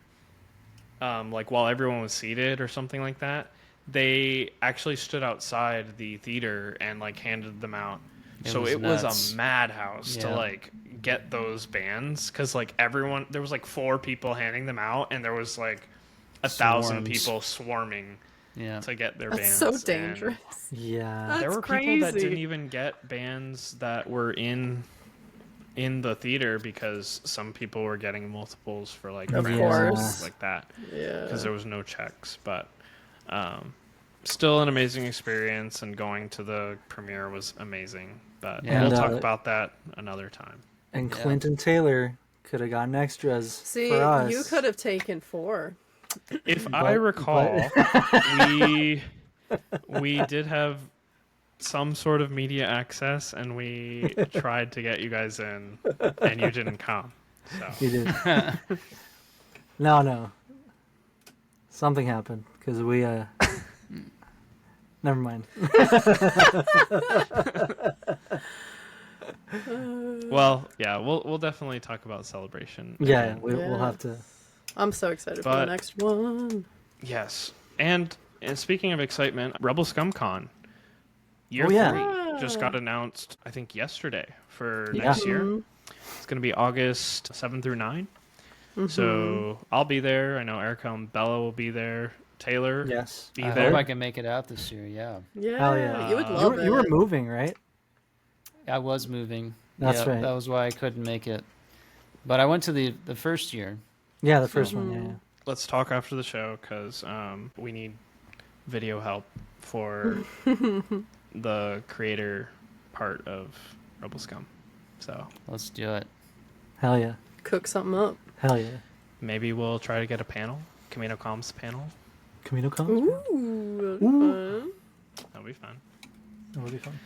Speaker 1: like while everyone was seated or something like that. They actually stood outside the theater and like handed them out. So
Speaker 2: was
Speaker 1: it
Speaker 2: nuts.
Speaker 1: was a madhouse to
Speaker 2: Yeah.
Speaker 1: like get those bands because like everyone there was like 4 people handing them out and there was like 1,000
Speaker 2: Swarms.
Speaker 1: people swarming
Speaker 2: Yeah.
Speaker 1: to get their
Speaker 4: That's
Speaker 1: bands.
Speaker 4: so
Speaker 1: and
Speaker 4: dangerous.
Speaker 3: Yeah.
Speaker 4: That's
Speaker 1: there were people that
Speaker 4: crazy.
Speaker 1: didn't even get bands that were in the theater because some people were getting multiples for like
Speaker 4: Of
Speaker 1: friends and
Speaker 4: course.
Speaker 1: stuff like that
Speaker 4: Yeah.
Speaker 1: because there was no checks. But still an amazing experience, and going to the premiere was amazing. But
Speaker 2: Yeah.
Speaker 1: we'll
Speaker 3: And,
Speaker 1: talk about that another time.
Speaker 3: And
Speaker 2: Yeah.
Speaker 3: Clint and Taylor could have gotten extras
Speaker 4: See,
Speaker 3: for us.
Speaker 4: you could have taken 4.
Speaker 1: If I recall, we did have some sort of media access, and we tried to get you guys in, and you didn't come. So
Speaker 3: You did. No. Something happened because we. Never mind.
Speaker 1: well, yeah, we'll definitely talk about Celebration.
Speaker 3: Yeah,
Speaker 1: And-
Speaker 3: we'll have to.
Speaker 4: I'm so excited for
Speaker 1: But-
Speaker 4: the next one.
Speaker 1: yes, and speaking of excitement, Rebel Scum Con year
Speaker 3: Oh, yeah.
Speaker 1: 3 just got announced. I think yesterday for
Speaker 3: Yeah.
Speaker 1: next year.
Speaker 4: Mhm.
Speaker 1: It's going to be August 7 through 9.
Speaker 4: Mm-hmm.
Speaker 1: So I'll be there. I know Erica and Bella will be there. Taylor,
Speaker 3: Yes.
Speaker 1: be
Speaker 2: I
Speaker 1: there.
Speaker 2: hope I can make it out this year. Yeah,
Speaker 4: Yeah,
Speaker 3: Hell yeah.
Speaker 4: you would
Speaker 1: You
Speaker 4: love
Speaker 3: You were
Speaker 4: it.
Speaker 3: moving, right?
Speaker 2: I was moving.
Speaker 3: That's
Speaker 2: Yeah,
Speaker 3: right.
Speaker 2: That was why I couldn't make it. But I went to the first year.
Speaker 3: Yeah, the first one. Yeah.
Speaker 1: Let's talk after the show because we need video help for the creator part of Rebel Scum. So
Speaker 2: Let's do it.
Speaker 3: Hell yeah.
Speaker 4: Cook something up.
Speaker 3: Hell yeah.
Speaker 1: maybe we'll try to get a panel, Kamino Comms panel.
Speaker 3: Kamino comes.
Speaker 4: Ooh, that'd be fun.
Speaker 1: That'll be fun.
Speaker 3: That would be fun.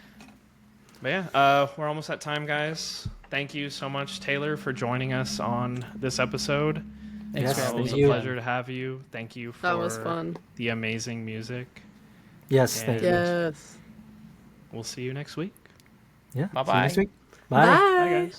Speaker 1: But yeah, we're almost at time, guys. Thank you so much, Taylor, for joining us on this episode.
Speaker 2: Thanks
Speaker 3: Yes,
Speaker 2: for
Speaker 1: It
Speaker 2: having
Speaker 1: was
Speaker 3: thank
Speaker 1: a
Speaker 2: me.
Speaker 3: you.
Speaker 1: pleasure to have you. Thank you for
Speaker 4: That was fun.
Speaker 1: the amazing music.
Speaker 3: Yes,
Speaker 1: Yeah.
Speaker 3: thank you.
Speaker 4: Yes.
Speaker 1: We'll see you next week.
Speaker 3: Yeah. See you
Speaker 2: Bye-bye.
Speaker 3: next week.
Speaker 4: Bye.
Speaker 1: Bye, guys.